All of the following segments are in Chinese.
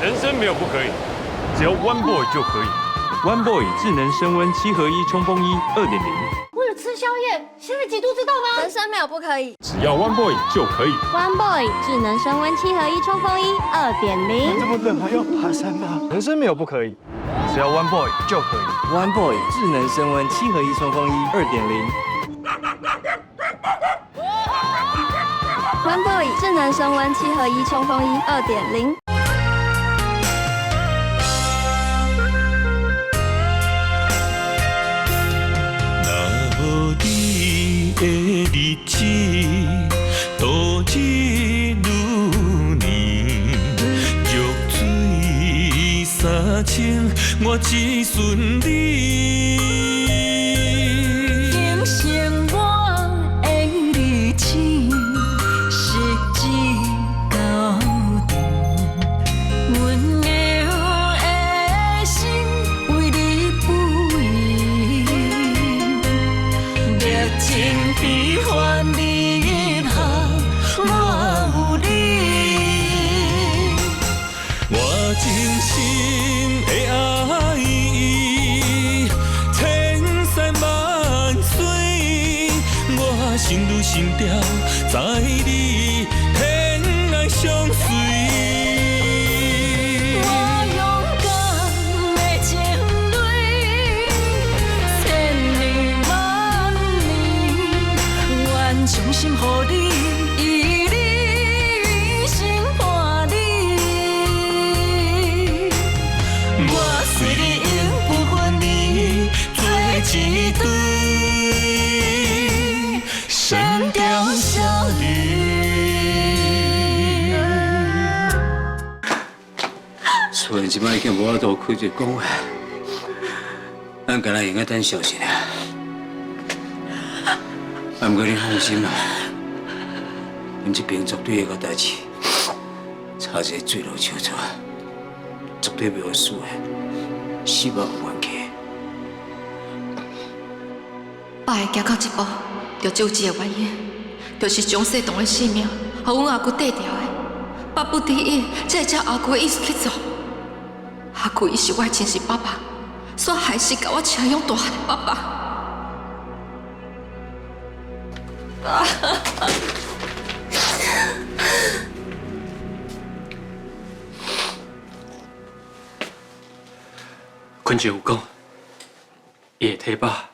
人生没有不可以，只要 One Boy 就可以。One Boy 智能升温7合1冲锋衣2.0。为了吃宵夜，现在几度知道吗？人生没有不可以，只要 One Boy 就可以。 One Boy 智能升温7合1冲锋衣2.0。这么冷还要爬山吗？人生没有不可以，只要 One Boy 就可以。One Boy 智能升温7合1冲锋衣2.0。One Boy 智能升温7合1冲锋衣2.0。的日子，度日如年，弱水三千，我只顺你。今生我的日子，是一高定，温柔的心为你不移。热情悲欢离合，我有你。我真心的爱伊，千山万水，我心如心跳，在你天涯相随。我勇敢的情侣，千年万年，愿将心予你，以你心伴你。我随你永不分离，做一对神雕侠侣。虽然即摆已经无法度开嘴讲话，咱敢若用个等消息尔。啊，毋过你放心啦，阮这边绝对会甲代志查一个水落石出，绝对袂有输的，死亡有冤气。爸会行到这步，就只有一个原因，就是将世同的性命，互阮阿舅缀掉的。爸不得已，才会照阿舅的意思去做。阿舅伊是我的亲生爸爸，煞还是甲我饲养大汉的爸爸。坤姐有讲，伊会替爸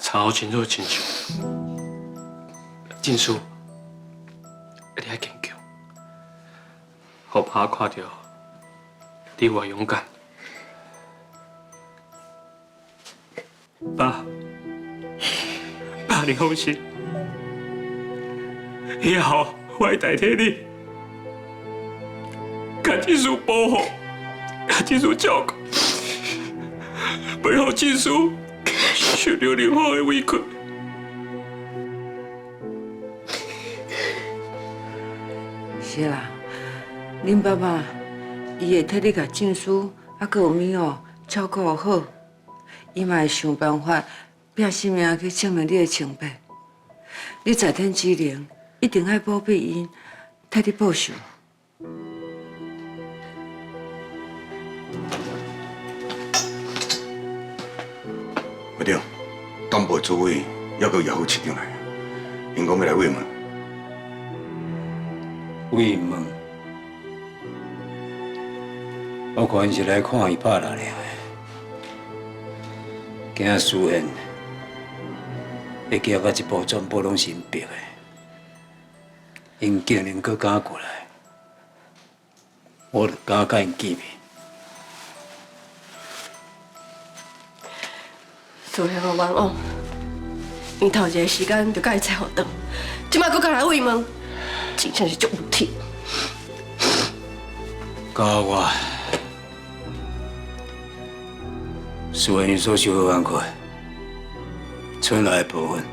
查好清楚亲像，证书一定要坚强，互爸看到你偌勇敢。爸，你放心，以后我会代替你，甲证书保护，甲证书照顾。不让证书受到任何的委屈。是啦，恁爸爸伊会替你甲证书，还佮有米哦照顾好，伊嘛会想办法拼性命去证明你的清白。你在天之灵，一定爱保庇因，替你报仇。会长，党部组委要到姚副市长来，因讲要来慰问。慰问，我看因是来看伊爸啦了，惊事现会惊到一步全部拢是因逼的，因竟然搁敢过来，我就敢甲因见面。做遐个冤枉，伊头一个时间就甲伊找互倒，即摆搁甲来慰问，真正是足有体。教我，虽然因所受的冤屈，剩来的部分，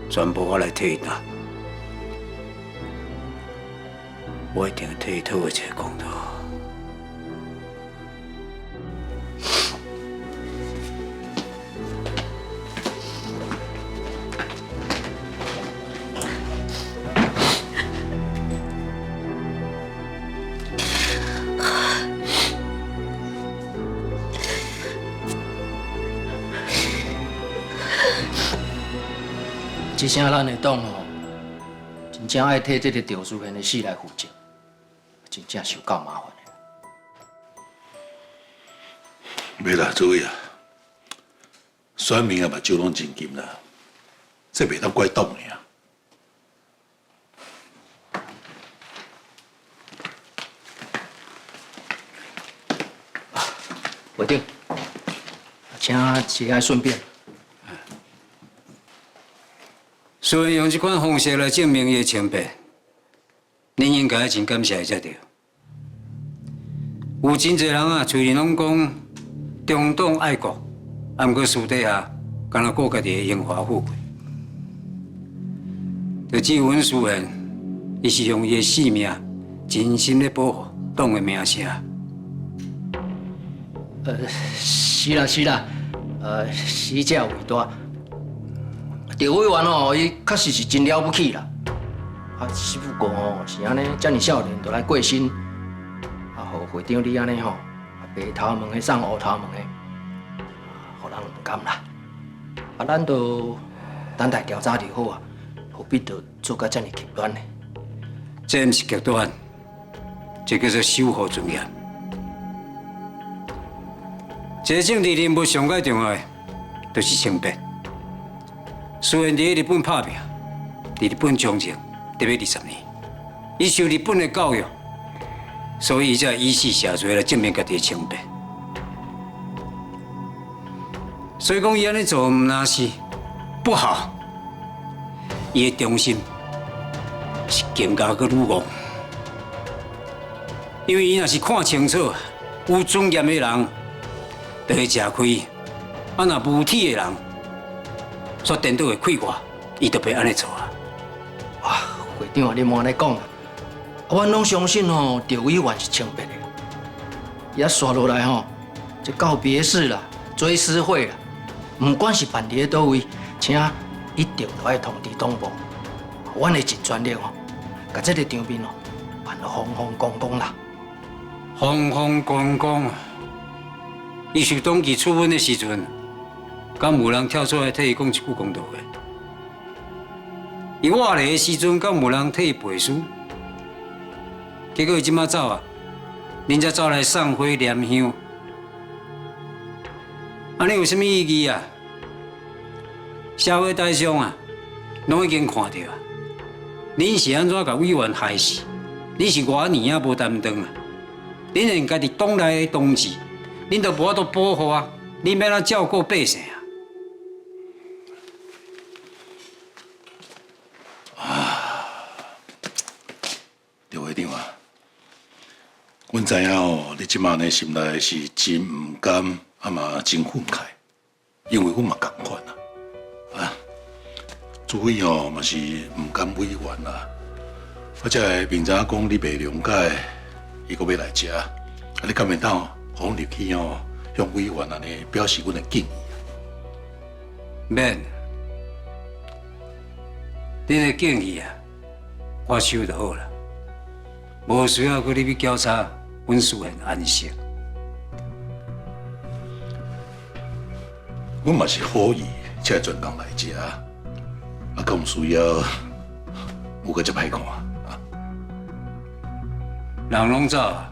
全部我来替伊担，我一定会替伊讨回一个公道。这声咱的党哦，真正爱替这个赵书贤的死来负责，真正是有够麻烦的。袂啦，诸位啊，选民啊目睭拢真金啦，这袂当怪党的啊。会长，请节哀顺变。虽然用这款方式来证明伊的清白，恁应该真感谢伊才对。有真侪人啊，嘴里拢讲中党爱国，啊，毋过私底下干那顾家己的荣华富贵。就只有阮书贤，伊是用伊的性命，真心咧保护党的名声。是啦是啦，死者为大。赵委员哦，伊确实是真了不起啦。啊，只不过哦，是安尼，遮尔少年就来过身，啊，互会长你安尼吼，白头毛的送乌头毛的，互人唔甘啦。啊，咱就等待调查就好啊，何必就做甲遮尔极端呢？这毋是极端，这叫做守护尊严。一个政治人物上界重要的，就是清白。虽然伫日本打拼，伫日本从政得要20年，伊受日本的教育，所以伊才以死谢罪来证明家己的清白。所以讲，伊安尼做毋那是不好，伊的忠心是更加个鲁莽。因为伊若是看清楚有尊严的人，就会吃亏；啊，若无体的人，说颠倒会气我，伊就袂安尼做啊。哇，会长啊，你莫安尼讲啦！阮拢相信吼，赵委员是清白的。伊啊刷落来吼，就告别式啦、追思会啦，唔管是办伫咧倒位，请一定都爱通知党部，阮会尽全力哦，甲这个场面哦办得风风光光啦。风风光光啊！伊受党纪处分的时阵，敢有人跳出来替伊讲一句公道话？伊活咧的时阵，敢有人替伊背书？结果伊即马走啊，恁才走来送花念香，安尼有啥物意义啊？社会大众啊，拢已经看到啊，恁是安怎甲委员害死？恁是偌年啊无担当啊！恁连家己党内的同志，恁都无法度保护啊！恁要怎照顾百姓啊？赵会长啊，阮知影哦，你即马呢心内是真唔甘，啊嘛真愤慨，因为阮嘛共款啊。啊，诸位哦嘛是唔甘委员啦，我才会明早讲你袂谅解。伊阁要来食，啊！你敢会当互阮入去哦，向委员安尼表示阮的敬意。免，恁的敬意啊，我收就好啦，无需要搁你去调查阮书贤安息。阮嘛是好意，才专工来食，啊，敢有需要有个遮歹看？人拢走啊，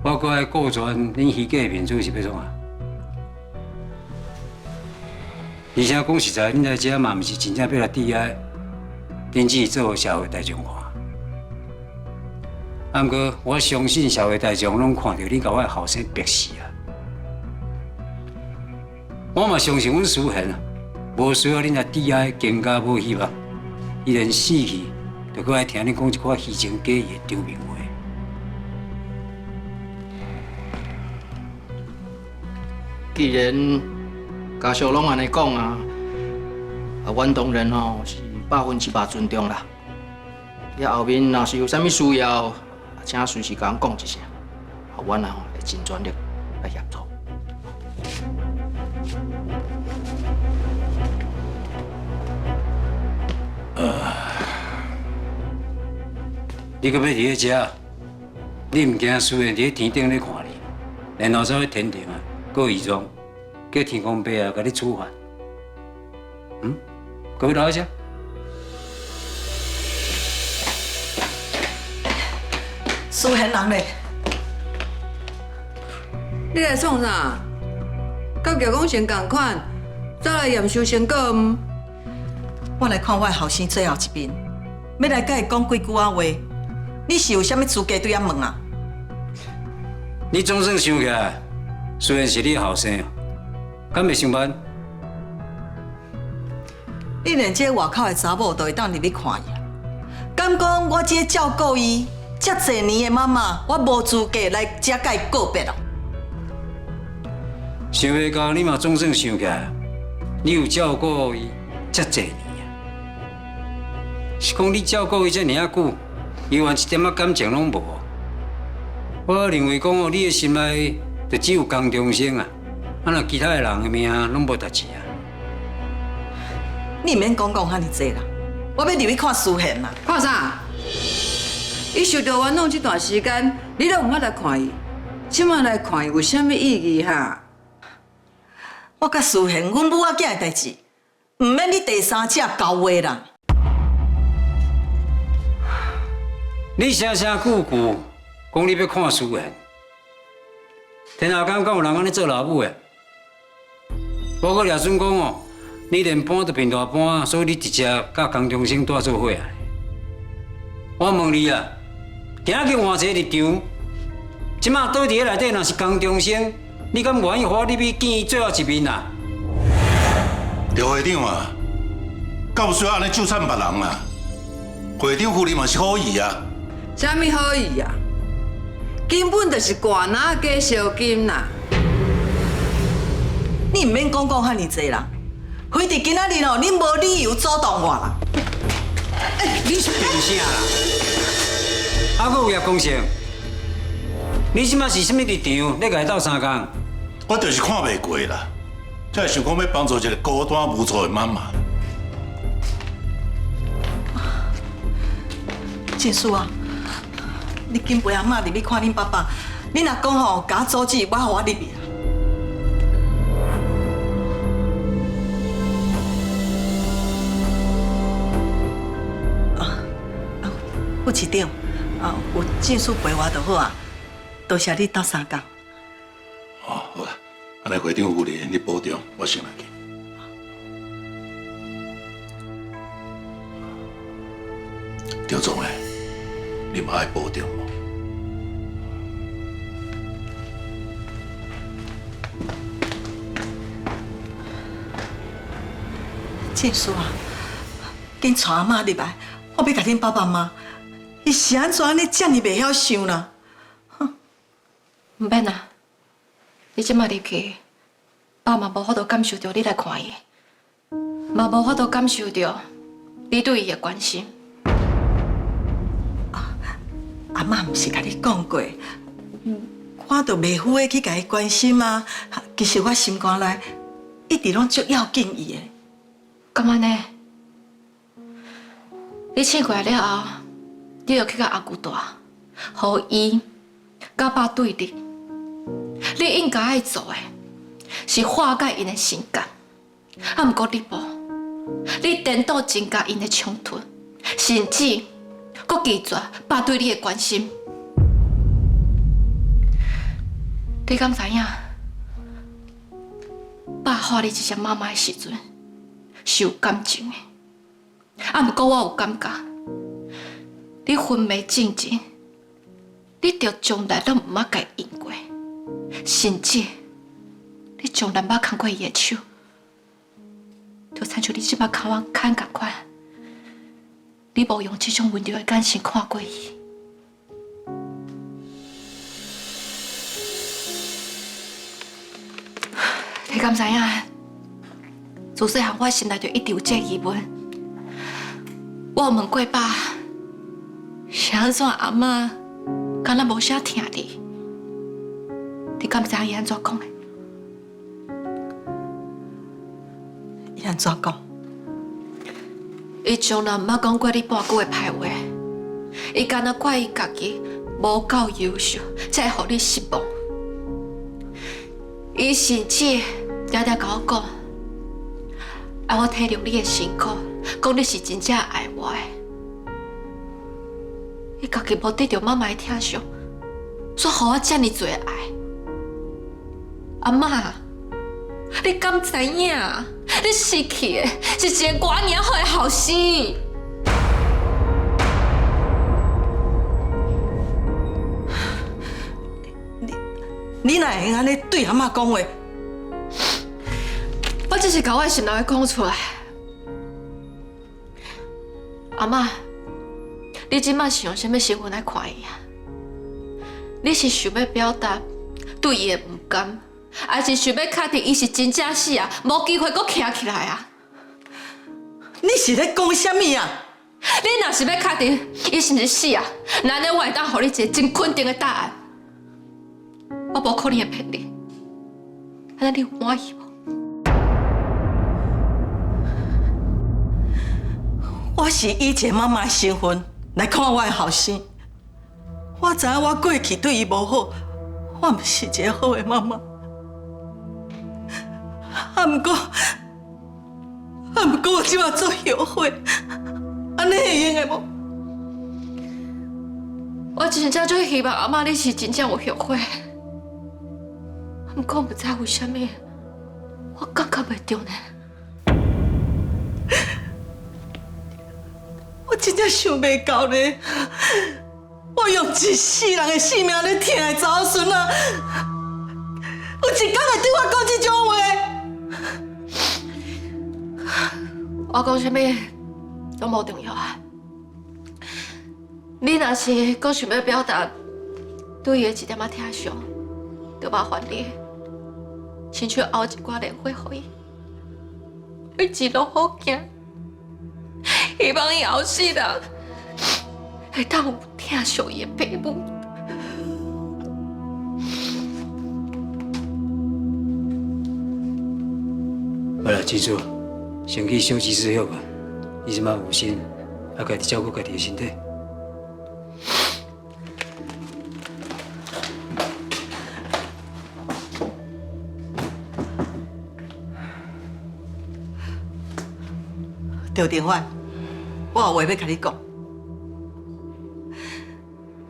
我搁爱顾全恁虚假的面子是要创啊？而且讲实在，恁来遮嘛毋是真正要来抵押，恁只是做社会大众看。啊，毋过我相信社会大众拢看到恁甲我的后生逼死啊！我嘛相信阮书贤啊，无需要恁来抵押，更加无希望。伊连死去。就搁爱听你讲一寡虚情假意的场面话。既然家属拢安尼讲啊，阮当然吼是100%尊重啦。也后面若是有啥物需要，请随时甲阮讲一声，阮啊会尽全力来协助。你搁要伫咧食？你唔惊书贤伫咧天顶咧看你，然后走去天庭啊，搁伪装，叫天公伯啊，甲你处罚。各位留一下。苏贤人咧，你来创啥？甲乔公先共款，再来验收成果唔？我来看我的后生最后一面，要来甲伊讲几句话。你是有啥物资格对俺问啊？你总算想起来，虽然是你后生，敢袂上班？你连这外口的查某都会当入去看伊，敢讲我这照顾伊遮侪年的妈妈，我无资格来遮甲伊告别咯？想袂到你嘛总算想起来，你有照顾伊遮侪年啊！是讲你照顾伊遮尔久，伊连一点仔感情拢无。我认为讲哦，你的心内就只有江中生啊，啊那其他的人的命拢无值钱啊。你免讲遐尼济啦，我要入去看苏贤啦。看啥？伊受到冤枉这段时间，你都唔捌来看伊，即摆来看伊有啥物意义哈？我甲苏贤，阮母仔囝的代志，唔免你第三者交话啦。你声声句句讲你要看苏贤，天下间敢有人安尼做老母的？我阁掠准讲哦，你连搬都变大搬，所以你直接甲江中生带做伙啊！我问你啊，今日换一个立场，即马倒伫个内底若是江中生，你敢愿意花你去见伊最后一面啊？刘会长啊，敢有需要安尼纠缠别人啊？会长夫人嘛是好意啊。啥物好意啊？根本就是挂哪加烧金啦！你唔免讲遐尼济啦，非得今仔日哦，你无理由阻挡我啦。你是变啥啦？还佫有叶公成，你即马是啥物立场？你甲伊斗相共？我就是看袂过啦，才会想讲要帮助一个孤单无助的妈妈。静书啊，你紧陪阿嬷入去看恁爸爸。你若讲吼，甲我阻止，我互我入去。副市长，有静书陪我就好啊。多谢你斗相共。哦，好啦，安尼会长夫人，你保重，我先来去。赵总诶，你嘛爱保重哦。静书啊，紧带阿嬷入来，我要甲恁爸爸妈，伊是安怎安尼遮尔袂晓想啦？唔免啊，你即马入去，爸嘛无法度感受到你来看伊，嘛无法度感受到你对伊的关心。阿嬷毋是甲你讲过，我就袂赴的去甲伊关心啊。其实我心肝内一直拢足要紧伊的。咁安尼，你醒过来了后，你要去甲阿姑大，互伊甲爸对立。你应该爱做的，是化解因的心结。啊，毋过你无，你颠倒增加因的冲突，甚至搁拒绝爸对你的关心。你敢知影？爸画你一只妈妈的时阵，是有感情的。啊，毋过我有感觉，你昏迷进前，你着从来都毋捌甲伊用过，甚至你从来捌牵过伊的手，就亲像你即摆牵我牵共款。你无用这种温柔的眼神看过伊。你敢知影？自细汉我心内就一直有这疑问。我有问过爸，是安怎阿嬷敢若无啥疼你？你敢知影伊安怎讲的？伊安怎讲？伊从来毋捌讲过你半句的歹话，伊干那怪伊家己无够优秀，才会互你失望。伊甚至常常甲我讲，我体谅你的辛苦，讲你是真正爱我的。你家己无得到妈妈的疼惜，却予我这么多爱。阿妈，你敢知影？你失去的是一个我尔好的后生。你哪会安尼对阿妈讲话？我只是把我的心内话讲出来。阿妈，你即摆是用什么身份来看伊啊？你是想要表达对伊的不甘，还是想要确定伊是真正死啊，无机会搁站起来啊？你是咧讲什么啊？你若是要确定伊是毋是死啊，那呢我会当予你一个真肯定的答案。我无可能会骗你，安尼你有满意无？我是以一个妈妈的身份来看我的后生。我知影我过去对伊无好，我毋是一个好的妈妈。毋过我即马做后悔，安尼会用的无？我真正最希望阿妈你是真正有后悔。不过不知为什么，我感觉袂到呢。我真正想袂到呢。我用一世人的性命咧疼的查某孙啊，有一天会对我讲这种话？我讲什么都无重要啊。你若是搁想要表达对伊的一点仔疼惜，就麻烦你。亲像熬一寡莲花给伊，为一路好行，希望伊后世人会当有疼惜伊的父母。好啦，记住，先去休息室休吧。你即马有心，要家己照顾家己的身体。赵定焕，我有话要甲你讲。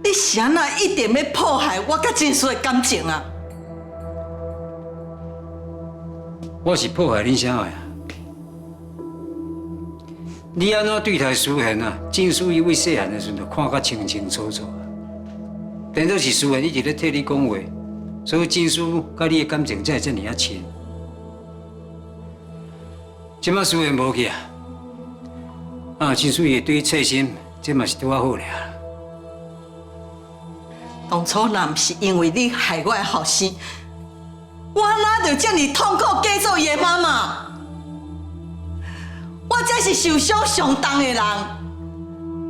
你是安那一定要破坏我甲真叔的感情啊？我是破坏恁啥个呀？你安怎对待思贤啊？真叔伊为细汉的时阵就看甲清清楚楚啊。变做是思贤一直咧替你讲话，所以真叔甲你的感情才会这么啊深。即摆思贤无去啊。真叔伊对切心，这嘛是拄啊好尔。当初若毋是因为你害我的后生，我哪就这么痛苦嫁做伊的妈妈？我才是受伤上重的人，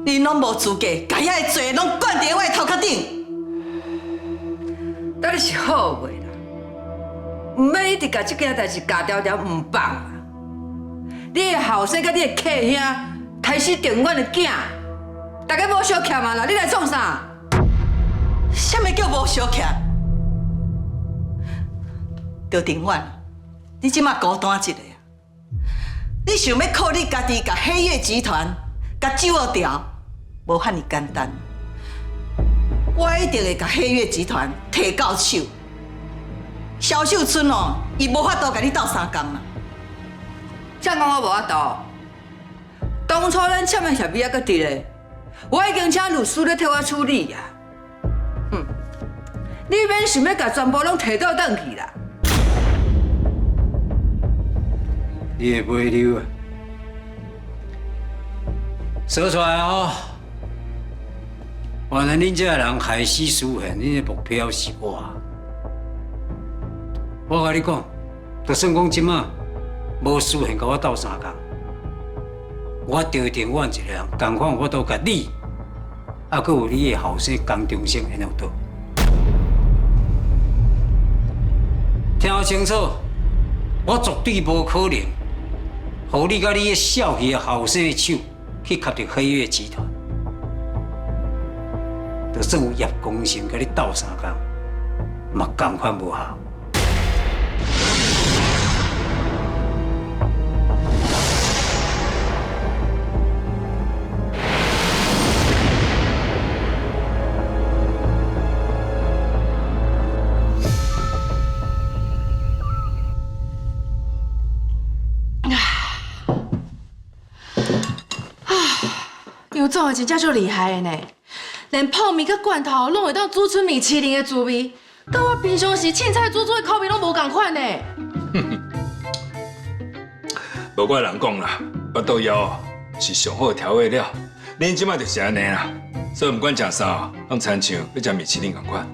你拢无资格，把遐个罪拢灌伫我的头壳顶。当然是好话啦，唔免一直把这件代志夹条条唔放啊！你的后生甲你的客兄开始定阮的囝，大家无相欠啊啦！你来创啥？什么叫无相欠？赵定远，你即马孤单一个啊！你想要靠你家己甲黑月集团甲掌握掉，无遐尼简单。我一定会甲黑月集团摕到手。萧秀春哦，伊无法度甲你斗相共啦。怎讲我无法度？当初咱签的协议还搁伫咧，我已经请律师咧替我处理啊。你免想要甲全部拢摕倒转去啦。你的买溜啊，说出来哦。原来恁这人害死思贤，恁的目标是我。我甲你讲，就算讲即马无思贤甲我斗相共，我赵定远一个人，同款我都甲你，还佫有你的后生江中生安尼有倒。听我清楚，我绝对无可能，互你甲你的少气的后生的手去夹着黑月集团。就算有叶公成甲你斗相共，嘛同款无效。刘总真正足厉害的呢，连泡面甲罐头拢会当煮出米其林的滋味，甲我平常时凊彩煮的口味拢无共款呢。无怪人讲啦，腹肚枵是上好调味料。恁即摆就是安尼啦，所以不管食啥，拢亲像要食米其林共款。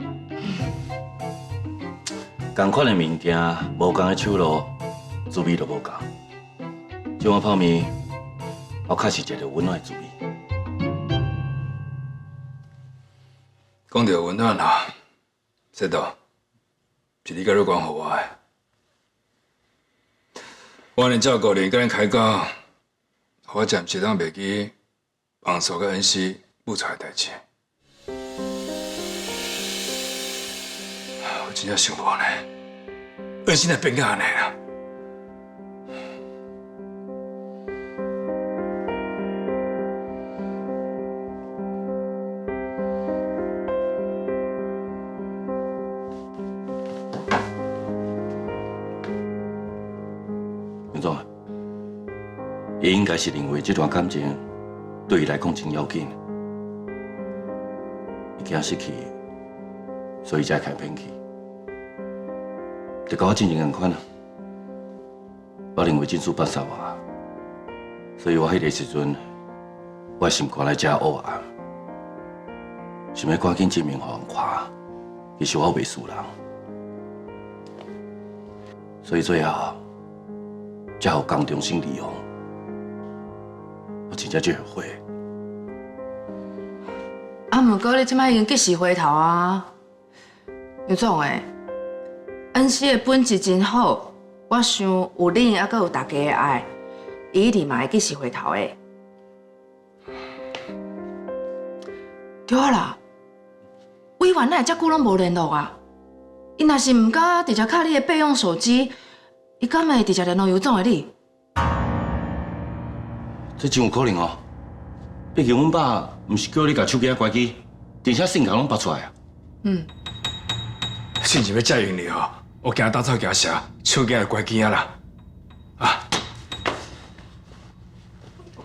同款的物件，无同的手路，滋味就无同。这碗泡面，我确实食到温暖的滋味。讲到温暖啦，说到是你甲你讲互我的。我连照顾你，甲恁开讲，我暂时当袂记王叔甲恩师舞出来代志。我真正想无呢，恩师若变甲安尼啦。刘总啊，伊应该是认为这段感情对伊来讲真要紧，伊惊失去，所以才开骗去。就跟我进前同款啊，我认为真事办煞我，所以我迄个时阵，我心肝来遮乌暗，想要赶紧证明互人看，其实我袂输人，所以最后。才有江中心利用，我真正就后悔。不过你即摆已经及时回头啊，刘总诶，恩师的本质真好，我想有你还阁有大家的爱，伊一定嘛会及时回头的。对啦，委员哪会遮久拢无联络啊？伊若是毋敢直接敲你的备用手机。伊敢会直接联络尤总的你？这真有可能哦。毕竟阮爸毋是叫你把手机关机，而且信卡拢拔出来啊。信是要遮用哩哦，我惊打草惊蛇，手机也关机啊啦。啊，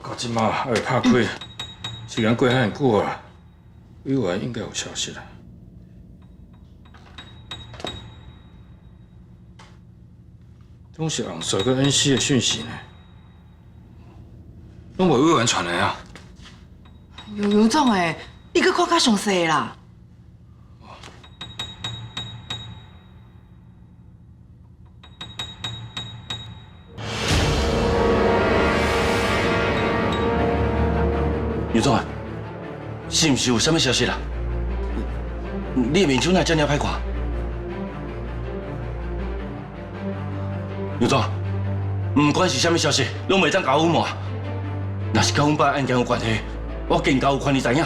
到即马还未拍开，时间过遐久啊，委员应该有消息啦。拢是红水跟恩熙的讯息呢，拢无委员传来啊。尤总诶，你搁看较详细啦。尤总啊，是毋是有啥物消息啦？你的面手哪遮尔歹看？尤总，不管是啥物消息，拢袂当甲阮瞒。若是甲阮爸案件有关系，我更加有权利知影。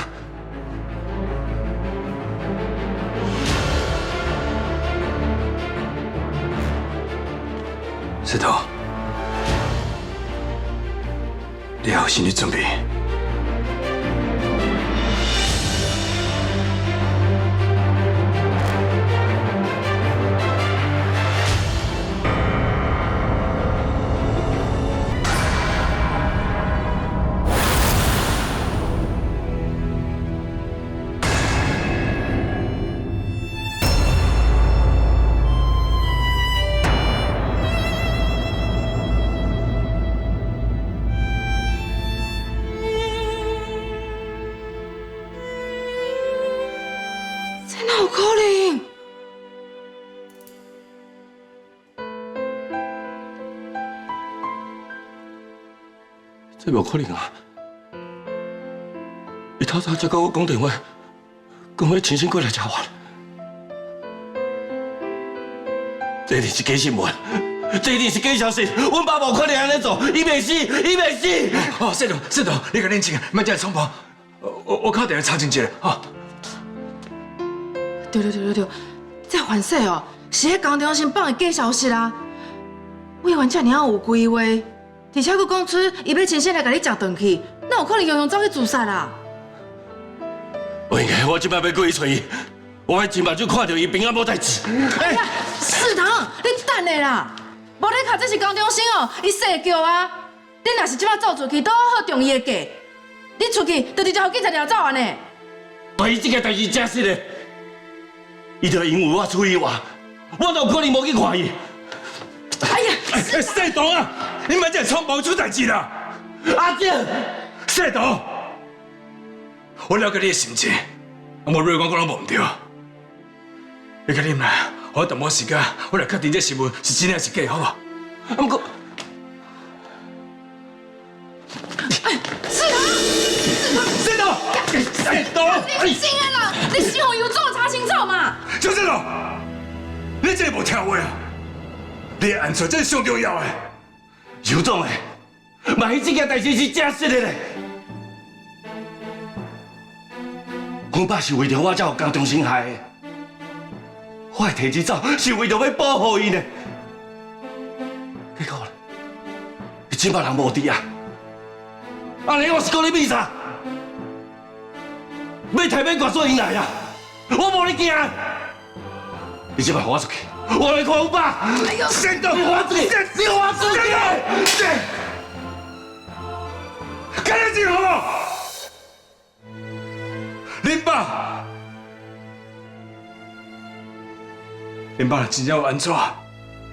石头，你要有心理准备。哪有可能？这无可能啊！伊透早才甲我讲电话，讲要亲身过来接我。这一定是假新闻，这一定是假消息。阮爸无可能安尼做，伊袂死，伊袂死！哦，石头，你甲冷静啊，莫这样冲动。我敲电话查证一下，哈。对，这反说哦，是迄江中心放的假消息啦。委员遮尔有规划，而且佫讲出伊要亲身来甲你接转去，哪有可能用走去自杀啦？我应该，我即摆要过去找伊，我爱亲目睭看到伊平安无代志。哎呀，世堂，你等下啦！无你卡这是江中心哦，伊踅叫啊！你若是即摆走出去，都好中伊的计。你出去就直接互警察抓走安尼。对伊这个代志真实的，伊就因为我处理我都有可能无去看伊。哎呀，世东啊，你莫这匆忙出代志啦！阿姐，世东，我了解你的心情，我瑞光讲拢无唔对。你甲啉啦，我淡薄时间，我来确定这新闻是真还是假，好不好？不过，世东，你信任啦，你先互有总查清楚嘛。就这种，你真係無聽話啊！你的安全真係上重要的。有总诶，万一这件代志是真实的咧，我爸是为着我才有江中心害的，我会提起走是为着要保护伊呢。结果咧，你即摆人无伫啊，安尼我是讲你秘啥？要提要挂锁因来啊！我无你惊，你即摆放我出去，我来看我爸。哎呦，先等我出去，你我出去！干得进好不好？恁爸，恁爸真正有安怎？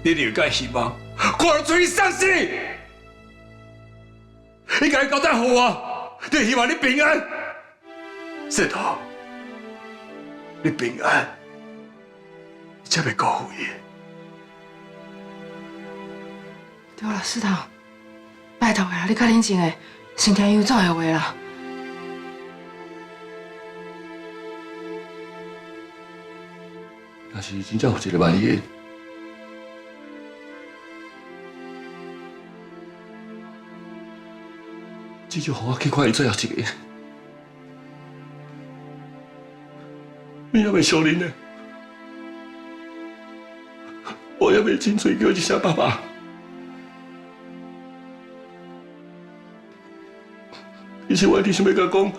你就有介希望，看到出去丧死。你家己交代好我，就希望你平安。世头，你平安，你才袂辜负伊。对了，世头，拜托呀，你较冷静诶，先听有总的话啦。若是真正有一个万一，至少互我去看伊最后一个。你也袂相认呢，我也袂真嘴叫一声爸爸。其实我一直想要甲讲，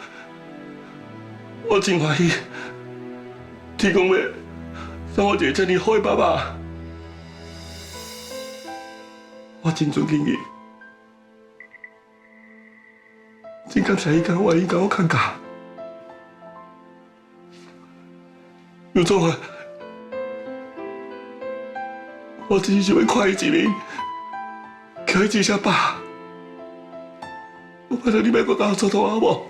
我真欢喜，天公要送我一个这么好的爸爸，我真尊敬伊，真感谢伊敢愿意甲我看教。有种啊，我只是想要看伊一面，叫伊一声爸。我拜托你别搁甲我做拖好无？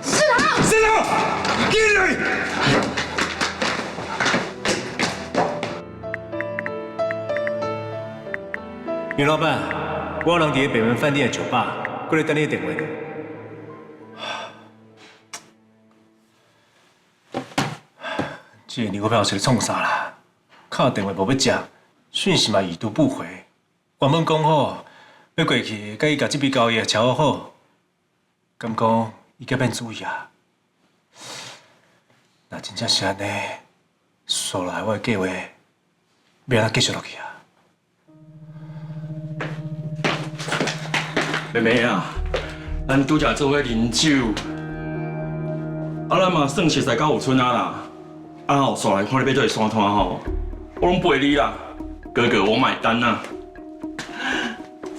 世头，世头，进来！袁老板，我有人伫北门饭店的酒吧。过来等你的电话。这个女股票是创啥啦？敲电话无要接，讯息嘛已读不回。原本讲好要过去，甲伊甲这笔交易敲好，敢讲伊甲变主意啊？那真正是安尼，说来我的计划要安怎继续落去啊？妹妹啊，咱拄则做伙啉酒，咱嘛算熟识到有寸啊啦。后煞来看你要做山摊吼，我拢陪你啦，哥哥我买单啦。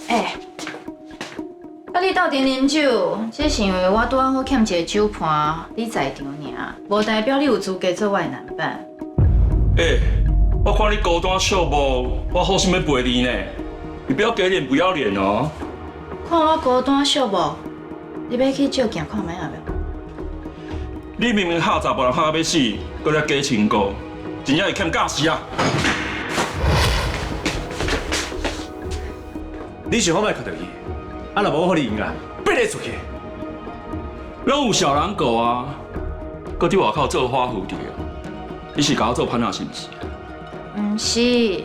啊，你斗阵啉酒，这是因为我拄好欠一个酒盘，你在场尔，无代表你有资格做我的男伴。我看你高端秀无，我好心要陪你呢，你不要给脸不要脸哦。看我高端俗无？你要去照镜看卖啊未？你明明吓查某人吓要死，搁来假情歌，真正是欠教死啊！你想好卖看到伊，啊若无我互你赢啊，逼你出去。拢有小人狗啊，搁伫外口做花蝴蝶啊！你是甲我做伴仔是毋是？毋是，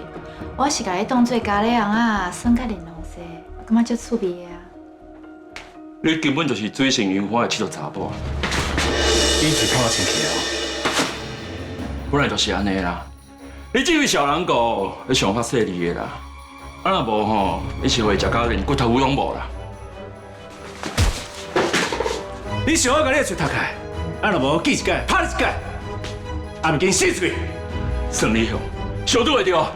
我是甲你当做家里人啊，算甲认老细，我感觉足趣味的啊。你根本就是水性杨花的佚佗查甫。你嘴看我生气哦！本来就是安尼啦。你这位小人狗，你想法细腻的啦。啊若无吼，你是会食到连骨头拢无啦。你想要甲你的嘴踢开，啊若无记一届，拍你一届，啊毋紧死出去。算你凶，小拄会着。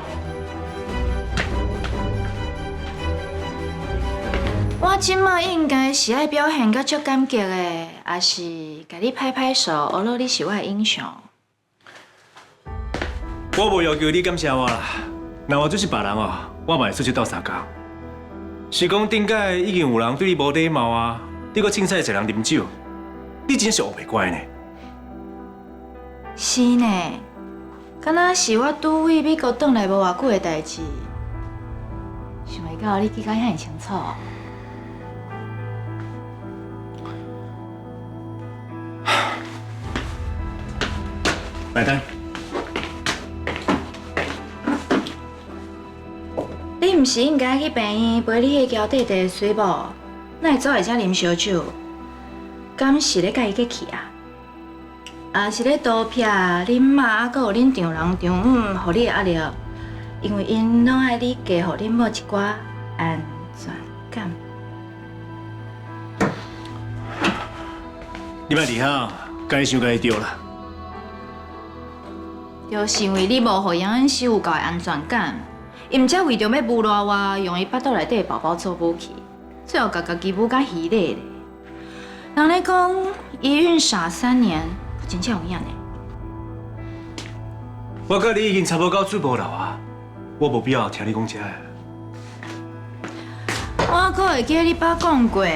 我即马应该是爱表现甲足感激的，还是甲你拍拍手，学落你是我的英雄？我无要求你感谢我啦，若我就是别人哦，我嘛会出去斗相共。是讲顶届已经有人对你无礼貌啊，你搁凊彩一个人啉酒，你真是学袂乖呢。是呢，敢若是我拄位美国转来无偌久的代志，想袂到你记甲遐清楚。买单。你毋是应该去病院陪你迄娇弟弟水某，哪会走来遮啉烧酒？敢是咧甲伊过去啊？啊是咧刀片、恁妈，还有恁丈人、丈母，互你的压力，因为因拢爱你加互恁某一寡安全感。你莫离遐，该想该对啦。就是因为你无互杨恩熙有够的安全感，伊毋才为着要侮辱我，用伊巴肚内底的宝宝做武器，最后甲家己母甲虚累咧。人咧讲一孕傻3年，真正有影呢。我甲你已经差不多到嘴巴了啊，我无必要听你讲这个。我阁会记你爸讲过，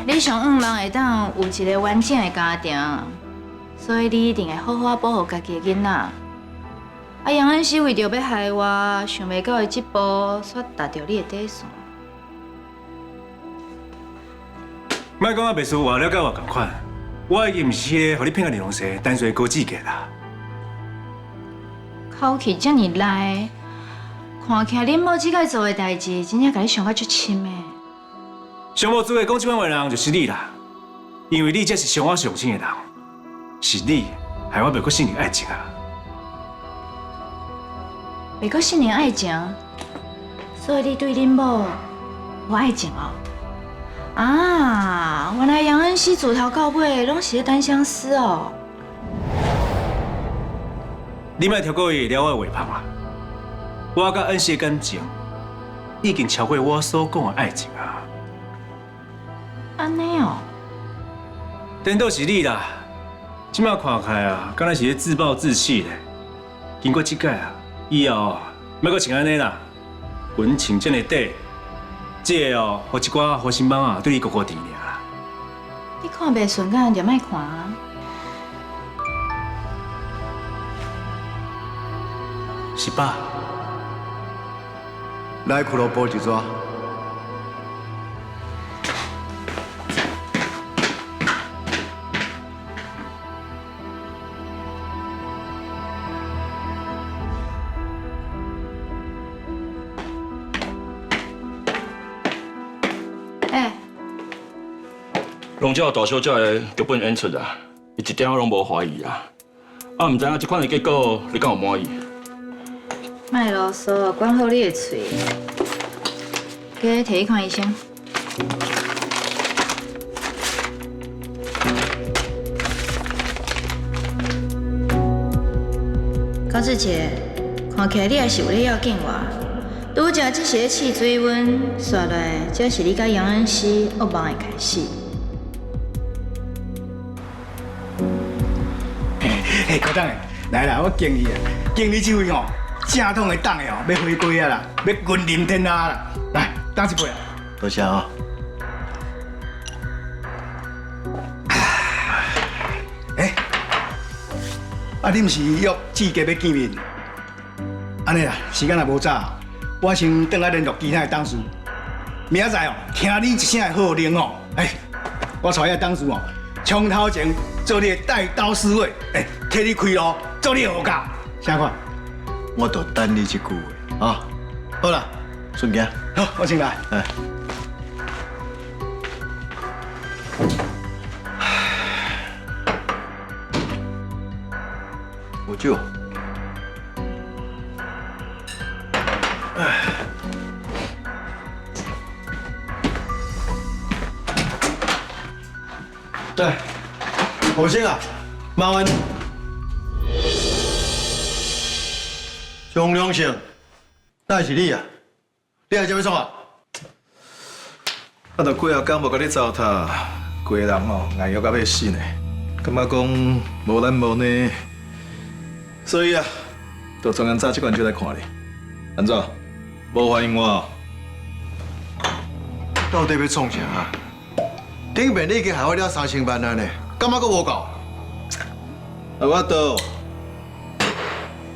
你上5万会当有一个完整的家庭，所以你一定会好好保护家己的囡仔。啊，杨恩熙为着要害我，想袂到伊这步煞踏着你的底线。莫讲我袂输我了解我同款，我已经毋是迄个互你骗个尼龙蛇单纯高智格啦。口气遮尔赖，看起来恁某即摆做的代志，真正甲你想甲足深的。上无资格讲这款话的人就是你啦，因为你才是伤我上心的人，是你害我袂阁信任爱情啊。袂阁信任爱情，所以你对恁某无爱情哦。啊，原来杨恩熙自头到尾拢是咧单相思哦。你莫超过伊了我的话旁啊！我甲恩熙的感情已经超过我所讲的爱情啊！安尼哦？颠倒是你啦！即摆看起来啊，敢若是咧自暴自弃咧。经过即届啊，以后莫阁像安尼啦，温情真个短，这个哦，互一寡好心帮啊，对你高高甜尔。你看袂顺眼就莫看啊！是吧？来俱乐部一抓。龙姐大小姐的剧本演出啊，伊一点我拢无怀疑啊。啊，唔知影这款的结果，你敢有满意？莫啰嗦，管好你的嘴。给摕去看医生。高志杰，看起来你还是有咧要紧我。拄则这是咧试水温，刷来这是你甲杨恩熙恶梦的开始。嘿，科长诶，来啦，我敬你啊，敬你这位吼正统的党的哦，要回归啊啦，要君临天下啦，来，打一杯啊！多谢啊。啊，你毋是约志杰要见面？安尼啦，时间也无早，我先转来联络其他的董事。明仔载哦，听你一声的号令哦，我带遐董事哦，从头前做你的带刀侍卫，替你开路，做你的护驾，啥款？我就等你这句话啊！好啦，顺行。好，我先来。有酒。对，好先啊，麻烦。钟良胜，那是你啊？你来这边创啊？啊，都几啊天无甲你糟蹋，规个人哦，硬要到要死呢，感觉讲无咱无呢，所以啊，就专门早这款就来看你，安怎？无欢迎我哦？到底要创啥？顶面你已经害我了3000万了呢，感觉阁无够？啊，我倒，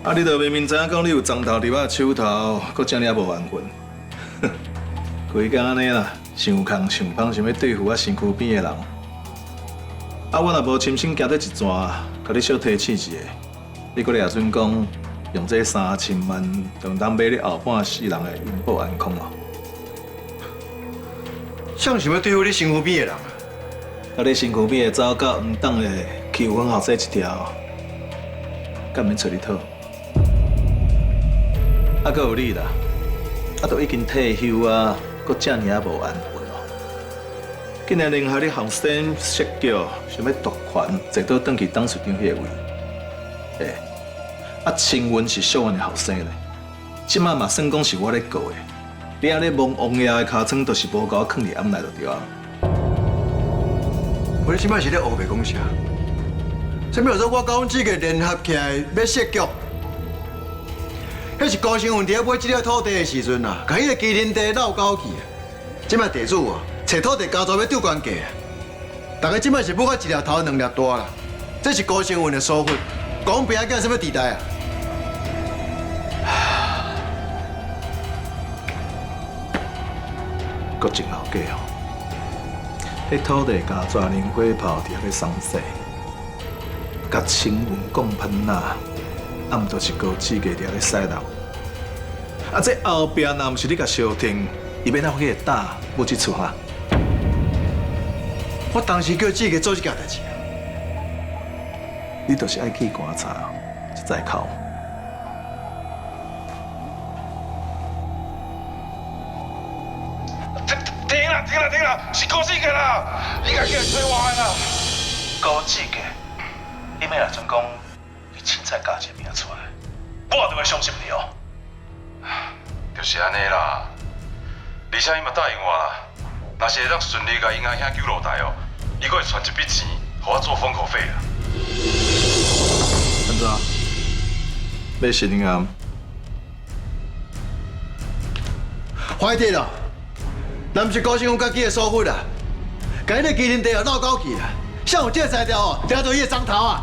啊，你著明明知影讲你有脏头伫我手头，阁这尔无缘分，规工安尼啦，想空想芳，想要对付我身躯边的人。啊，我若无亲身行得一逝，甲你小提醒一下，你阁掠准讲用这3000万，就当买你后半世人的永保安康哦。像想要对付你身躯边的人啊？啊，你身躯边的走狗唔当的欺负阮后生一条，敢免找你讨？啊，阁有你啦，啊，都已经退休啊，阁这尔啊无安分哦。竟然连害你后生失脚，想要夺权，坐倒转去董事长迄个位。诶，啊，青云是小阮的后生咧，即马嘛算讲是我咧教的。你安尼蒙王爷的尻川，就是无甲我囥伫暗内就对啊。我你即摆是咧黑白讲啥？什么叫做我甲阮几个联合起来要设局？迄是高兴云伫咧买这块土地的时阵啊，甲迄个基林地闹交去啊。即摆地主啊，找土地交租要丢关价啊。大家即摆是不过一粒头两粒大啦，这是高兴云的疏忽，讲边仔囝什么地带啊？搁真后假哦！迄土地家抓人火炮伫遐咧送死，甲青云讲喷啦，啊，毋就是高志家伫遐咧使人。啊，这后壁若毋是你甲消停，伊要哪去打无即厝啊？我当时叫志家做这件代志啊。你就是爱去观察，一再哭。停啦！是高志家啦，你家叫人催我啦。高志家，你要若准讲你凊彩加一个名出来，我就会相信你哦。就是安尼啦，而且伊嘛答应我啦，若是会当顺利甲银行遐救落台哦，伊阁会传一笔钱，互我做封口费啦。安怎？要信啊？坏体了。咱不是高兴阮家己的疏忽啦，甲迄个基林地又闹交去啦，像有这才调哦，抓到伊个脏头啊！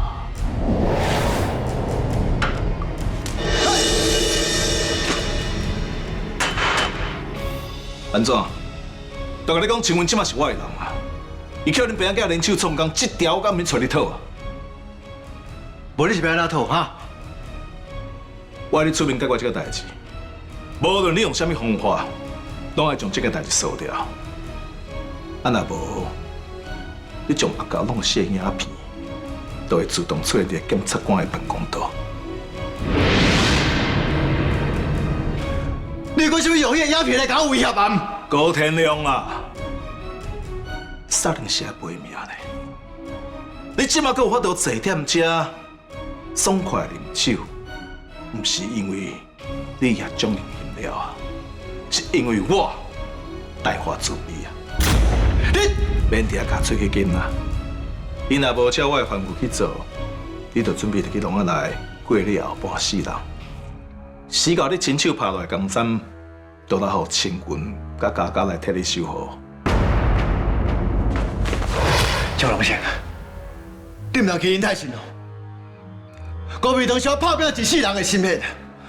安怎？都甲你讲，青云即马是我的人啊！伊叫恁爸仔联手创工，这条我敢免找你讨啊！无你是要安怎讨哈？我要你出面解决这个代志，无论你用什么方法。拢爱将这个代志扫掉，啊若无，你将阿狗弄卸影片，都会自动出入检察官的办公室。你为什么用迄个影片来甲我威胁啊？高天亮啊，杀人是爱赔命的。你即马阁有法度坐踮遮，爽快啉酒，毋是因为你也将人饮了啊。是因为我大发慈悲啊！你免伫遐甲出去紧啦！你若无照我的吩咐去做，你就准备入去笼仔内过你后半世人。死到你亲手拍落来江山，都来互青云甲家家来替你守护。赵龙先，你唔通欺人太甚哦！高美堂是我拍拼一世人的心血，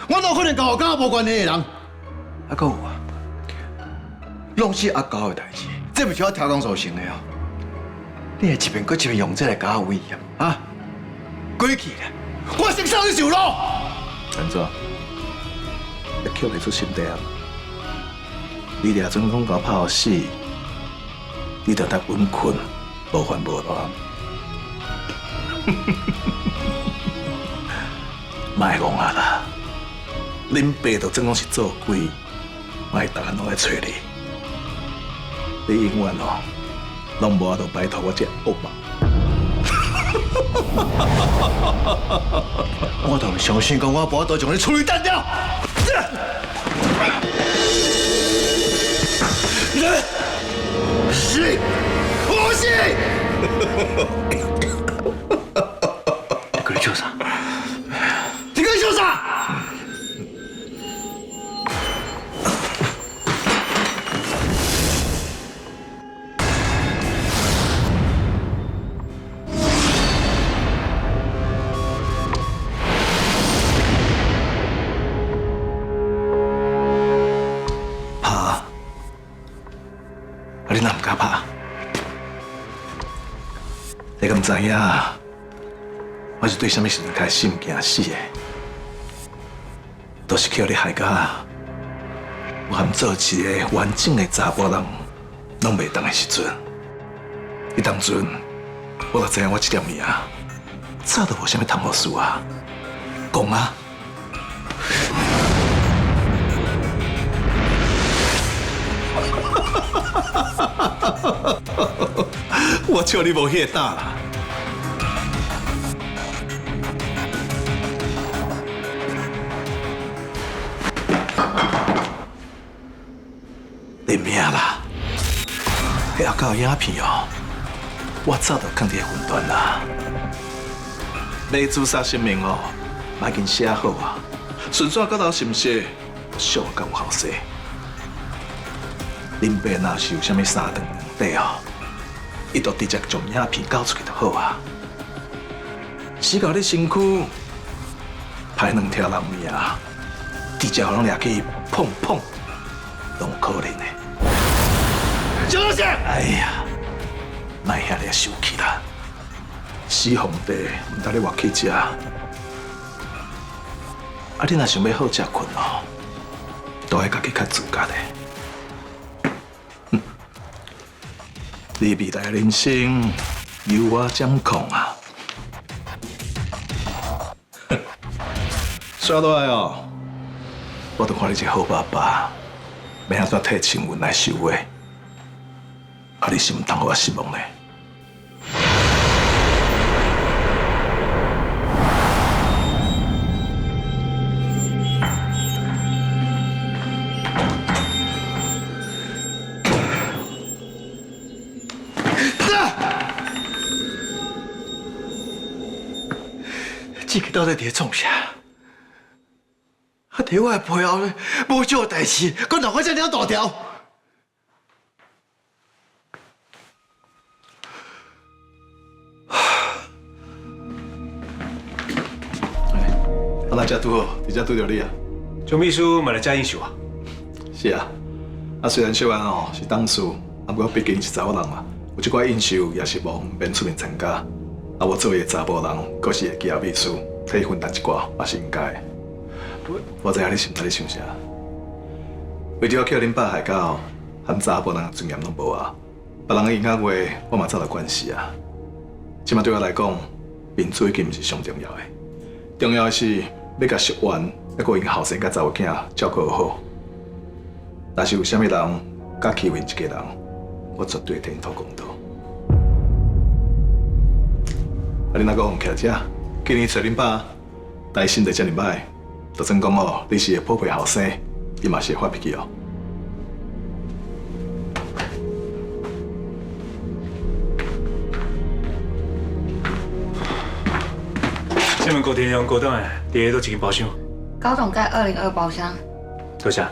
我哪有可能甲我家无关系的人？啊，搁有啊，拢是阿高的代志，这不是我调工所成的哦。你会一遍搁一遍用这来甲我威胁啊？过去了，我承受你受咯。安怎？也扣袂出心地啊？你俩准讲甲我拍互死，你着当稳困，无烦无乱。莫讲啊啦，恁爸就真讲是做鬼。莫逐个拢来找你，你永远哦，拢无法度摆脱我这恶梦。我都相信讲，我无法度将你处理干掉。是，不是。你做啥？你在做啥？你哪唔敢拍？你敢唔知影？我是对什么时阵开始心惊死的？都是叫你害甲我含做一个完整的查甫人，拢袂当的时阵。迄当阵，我就知影我这条命早都无啥物通好事啊！讲啊！我笑你无迄个胆啦！你命啦！迄后搞影片哦，我早就放伫个云端啦。你自杀声明哦，已经写好啊，顺续到头是毋是？小甲有后生。林爸若是有啥物三长两短哦，伊就直接将影片交出去就好啊。死到你身躯，歹两条人命，直接互人掠去碰碰，拢可能的。小老师，哎呀，莫遐尔生气啦！死皇帝唔得你活去食，啊你若想要好食困哦，都爱家己较自觉的。你未来的人生由我掌控啊！刷落来哦，我都看你一个好爸爸，要安怎替亲阮来受话，啊你是唔通互我失望呢？这个到底伫创啥？啊！伫我的背后无少代志，佮闹我这了大条。哪只拄好，伫遮拄着你啊！钟秘书嘛来遮应酬啊？是啊，虽然小安哦是董事，不过毕竟是查某人嘛，有一寡应酬也是无方便出面参加。我作为查甫人，阁是会记秘书，替伊分担一寡，也是应该的。我知影你心内咧想啥，为着叫恁爸害到含查甫人的尊严拢无啊，别人的影仔话我嘛早就关系啊。即马对我来讲，面子已经毋是上重要的，重要的是要甲淑媛，还阁因后生甲查某囝照顾好。若是有啥物人甲欺负一个人，我绝对替因讨公道。你哪个唔徛遮？今年找恁爸，但心地遮尔歹，就算讲哦，你是会宝贝后生，伊嘛是会发脾气哦。请问高田用高档的，第一都一间包厢。高董盖202包厢。多谢。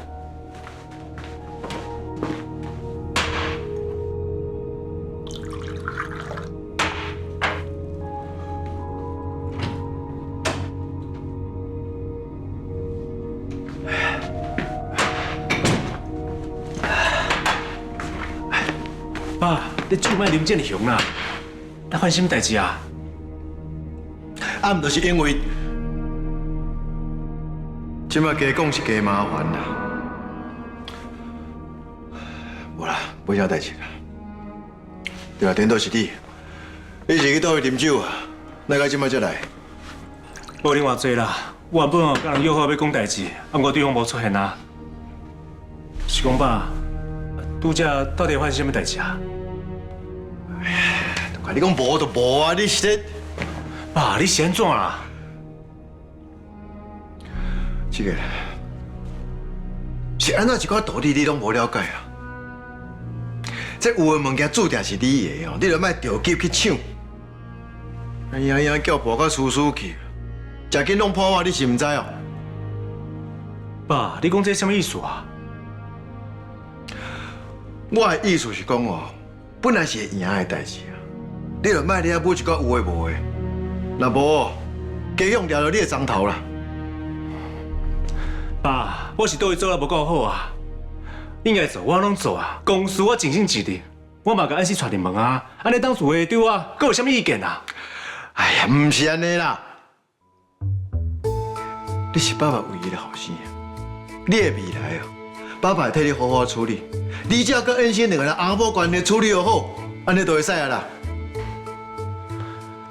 爸，你酒莫啉这么凶啦！那发生什么代志啊？毋就是因为，即马加讲是加麻烦啦。无啦，没啥代志啦。对啊，颠倒是你，你是去倒去啉酒啊？哪个即马才来？无啉偌济啦，我原本哦甲人约好要讲代志，啊，我对方无出现啊。是讲爸。拄则到底发生什么代志啊？哎呀，你讲无就无啊！你是咧……爸，你是安怎啊？这个是安怎一款道理你拢无了解啊？这有的物件注定是你的哦，你著莫着急去抢。叫跋到输输去，食紧弄破坏，你是毋知哦？爸，你讲这什么意思啊？我的意思是讲哦，本来是会赢的代志啊，你著莫咧买一寡有诶无诶，若无加用掉了你的章头啦。爸，我是倒位做得无够好啊！应该做我拢做啊，公司我尽心尽力，我嘛甲安西带你问啊，安尼当初会对我，佮有啥物意见啊？哎呀，唔是安尼啦，你是爸爸唯一的后生，你的未来哦，爸爸会替你好好处理，你只要跟恩心两个人翁某关系处理好，安尼就会使啊啦。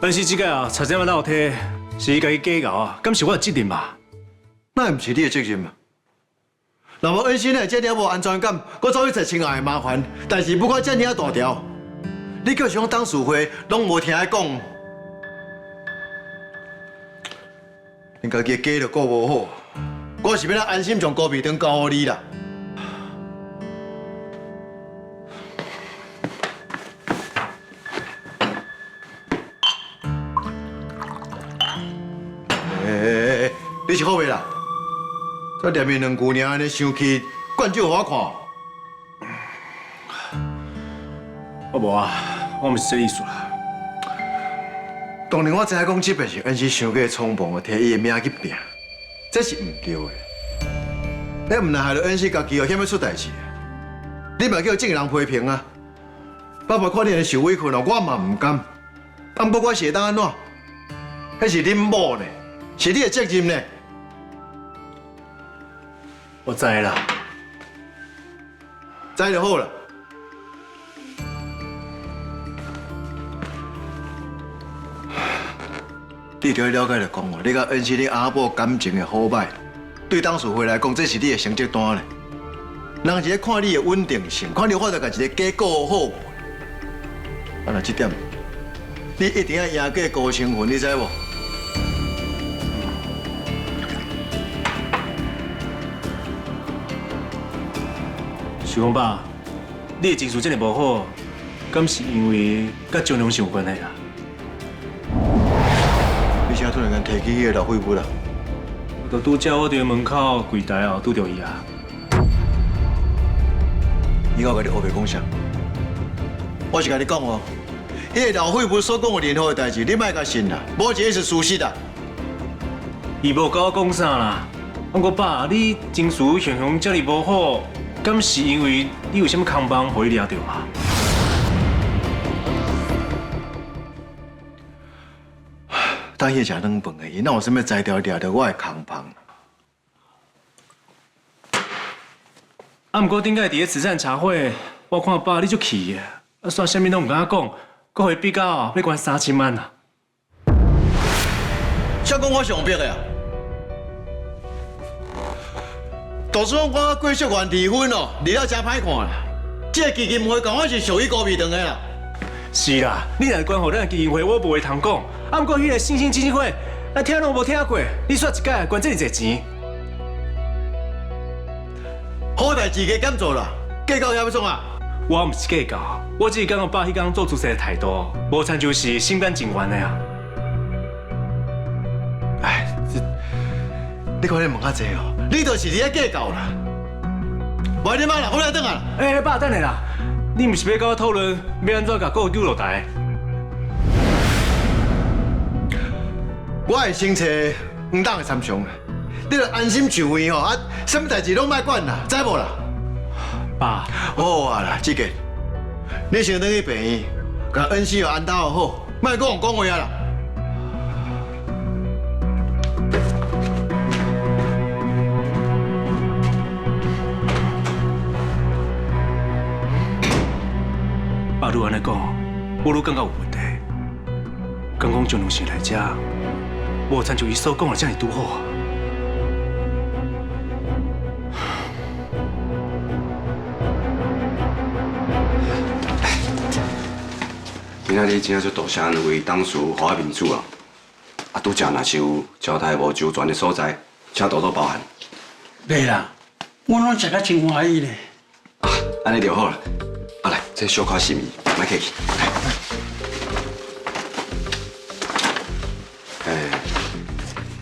恩熙即个啊，差点仔闹体，是伊家己假搞啊，敢是我的责任嘛？那唔是你的责任嘛？若无恩心呢，这点无安全感，我走去找亲爱的麻烦，但是不管这尔大条，你叫想当事会，拢无听伊讲。你家己的家就顾无好，我是要安心将高美长交予你啦。你是好袂啦？这连面两句尔安尼生气，灌酒互我看。我无啊，我毋是这意思啦。当然我知影讲这边是恩熙想过匆忙的摕伊的命去拼，这是唔对的。你唔能害到恩熙家己哦，险要出代志。你嘛叫正人批评啊！爸爸看你安尼受委屈哦，我嘛唔甘。不过我是会当安怎？迄是恁某呢，是你的责任呢。我知啦，知就好啦。你着了解着讲哦，你甲恩熙你阿母感情的好歹，对当事会来讲，这是你的成绩单咧。人是咧看你的稳定性，看你有法度甲一个家顾好无？啊，那这点，你一定要赢过高成分，你知无？许光爸，你的情绪这么无好，敢是因为甲张良有关系啊？你啥突然间提起迄个老废物啦？就拄则我伫门口柜台后拄着伊啊。伊我甲你黑白讲啥？我是甲你讲哦，迄个老废物所讲的任何的代志，你莫甲信啦，无一个是事实啦。伊无甲我讲啥啦。不过爸，你情绪常常遮尔无好。敢是因为你有啥物空帮互伊掠到啊？当夜食软饭的，伊哪有啥物材料掠到我的空帮？啊，毋过顶摆伫咧慈善茶会，我看爸你足气的，啊，煞啥物拢毋敢讲，搁互伊比较要关3000万啊！谁讲我上逼的啊？大叔，我贵秀元离婚哦，离了真歹看啦。这个基金会讲我是属于高美长的啦。是啦，你若关乎咱的基金会，我无话通讲。啊，毋过迄个新兴基金会，咱听拢无听过，你说一届关这么侪钱？好代志加减做啦，计较遐要创啊？我毋是计较，我只是感觉爸迄天做出事的态度，无参就是心甘情愿的啊。哎，你看你问较济哦，你就是伫咧计较啦。无你妈啦，我来等啊。哎，爸，等下啦，你毋是要跟我讨论要安怎甲股救落台？我的生计唔当会参详啦，你着安心就位吼，啊，什么代志拢莫管啦，知无啦？爸，好啊啦，志杰，你先等去病院，甲恩熙安打好，莫讲讲话啊啦。爸，愈安尼讲，我愈感觉有问题。刚讲张良是来遮，无参照伊所讲的遮尔拄好。今仔日真正足大谢两位董事和面子啊！啊，拄则若是有交代无周全的所在，请多多包涵。袂啦，我拢食甲真欢喜咧。安尼就好了。啊来。这小可心意，莫客气。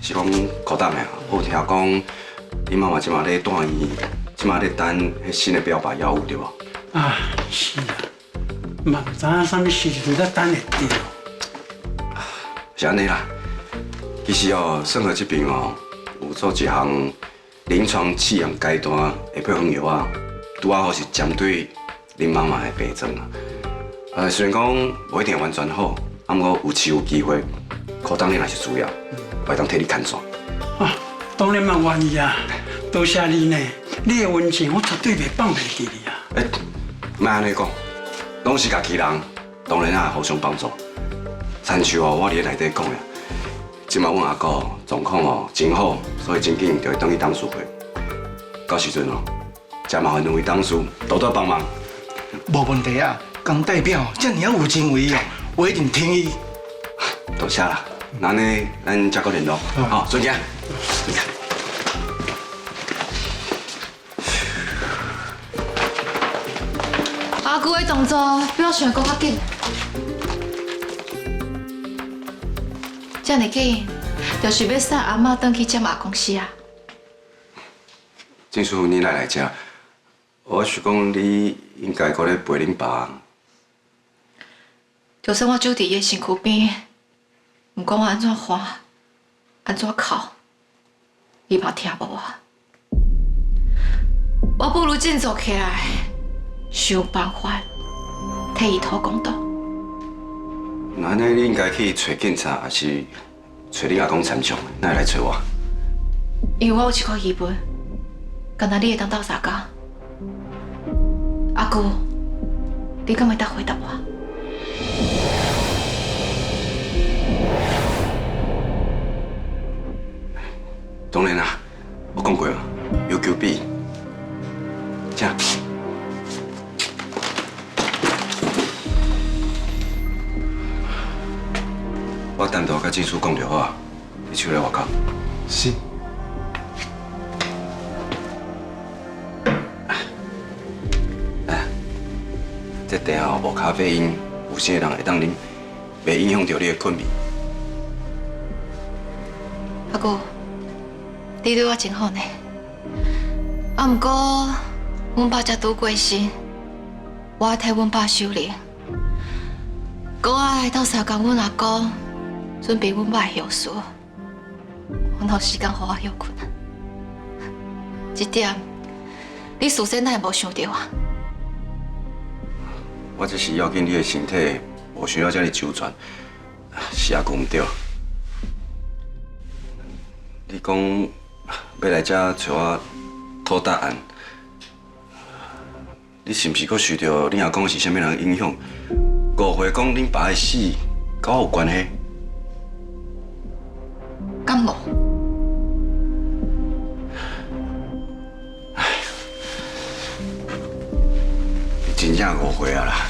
是讲高档的，我有听讲你妈妈即马咧住院，即马咧等迄新的标靶药物对无？啊，是啊，嘛唔知影啥物时阵才等会到。是安尼啦，其实哦，生和这边哦，有做一项临床试验阶段的配方药啊，拄啊好是针对恁妈妈的病症啊。虽然讲无一定完全好，啊，不过有机会，可当你若是需要，我当替你看线。啊，当然嘛愿意啊，多谢你呢，你的温情我绝对袂放袂记你啊。莫安尼讲，拢是家己人，当然啊互相帮助。亲像哦，我伫内底讲呀，即马阮阿哥状况哦真好，所以真紧就会等去董事会。到时阵哦，再麻烦两位董事多多帮忙。无问题啊，江代表遮尔有情为哦，我一定听伊。多谢啦，那呢，咱再个联络。好，孙健。阿姑的动作比我想搁较紧，遮尔紧，就是要送阿嬷转去接阿公司啊。正叔，你来遮，我是讲你应该搁咧陪恁爸。就算我住伫伊身躯边，毋管我安怎喊，安怎哭，伊嘛听无我。我不如振作起来，想办法替伊讨公道。那安尼你应该去找警察，还是找你阿公参详？哪会来找我？因为我有一个疑问，敢若你会当斗相共？阿姑，你敢会当回答我？当然啦，我讲过嘛，有求必应。这样。我单独甲技术讲就好啊，你出来外口。是。这茶哦无咖啡因，有些人会当啉，袂影响到你的困眠。阿姑，你对我真好呢。啊，不过阮爸才拄过身，我要替阮爸守灵，搁爱斗相共阮阿公，准备阮爸的后事。我哪有时间好好休困啊？这点你事先哪会无想到啊？我只是要紧你的身体无需要遮尔周全，是阿公唔对。你讲要来遮找我讨答案，你是毋是阁受到恁阿公是啥物人影响？误会讲恁爸的死甲我有关系？敢无？真正误会啊啦！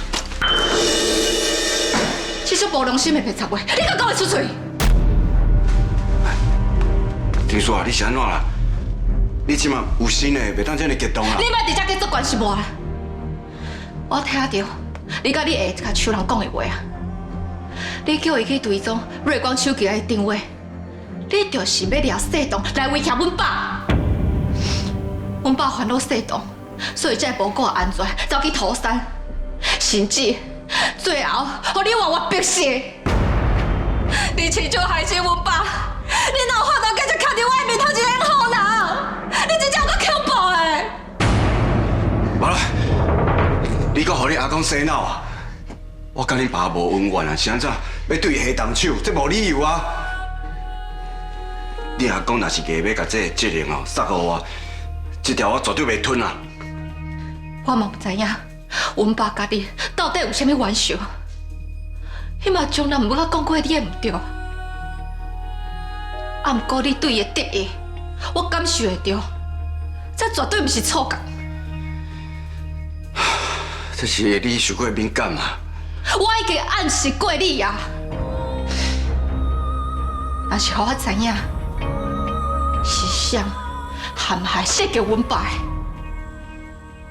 这种无良心的骗贼话，你敢讲会出嘴？听说啊，你是安怎啦？你即马有心的，袂当遮尔激动啊！你莫伫遮继续关心我。我听到你甲你下甲手人讲的话啊！你叫伊去追踪瑞光手机的电话，你就是要抓细洞来威胁阮爸。阮爸烦恼细洞，所以才无顾安全，走去逃山，甚至最后，互你活活逼死。你亲手害死阮爸，你哪有法度继续徛伫我的面头前演好人？你真正有够恐怖的！无啦，你阁互你阿公洗脑啊！我甲恁爸无恩怨啊，是安怎要对伊下动手？这无理由啊！你阿公若是硬要甲这个责任哦撒互我，这条我绝对袂吞啊！我嘛不知影，阮爸甲你到底有啥物冤仇？伊嘛从来毋捌甲讲过你的毋对。啊，毋过你对伊的得意，我感受会到，这绝对毋是错觉。这是你受过敏感啊！我已经暗示过你啊！若是互我知影，是谁陷害设计阮爸的，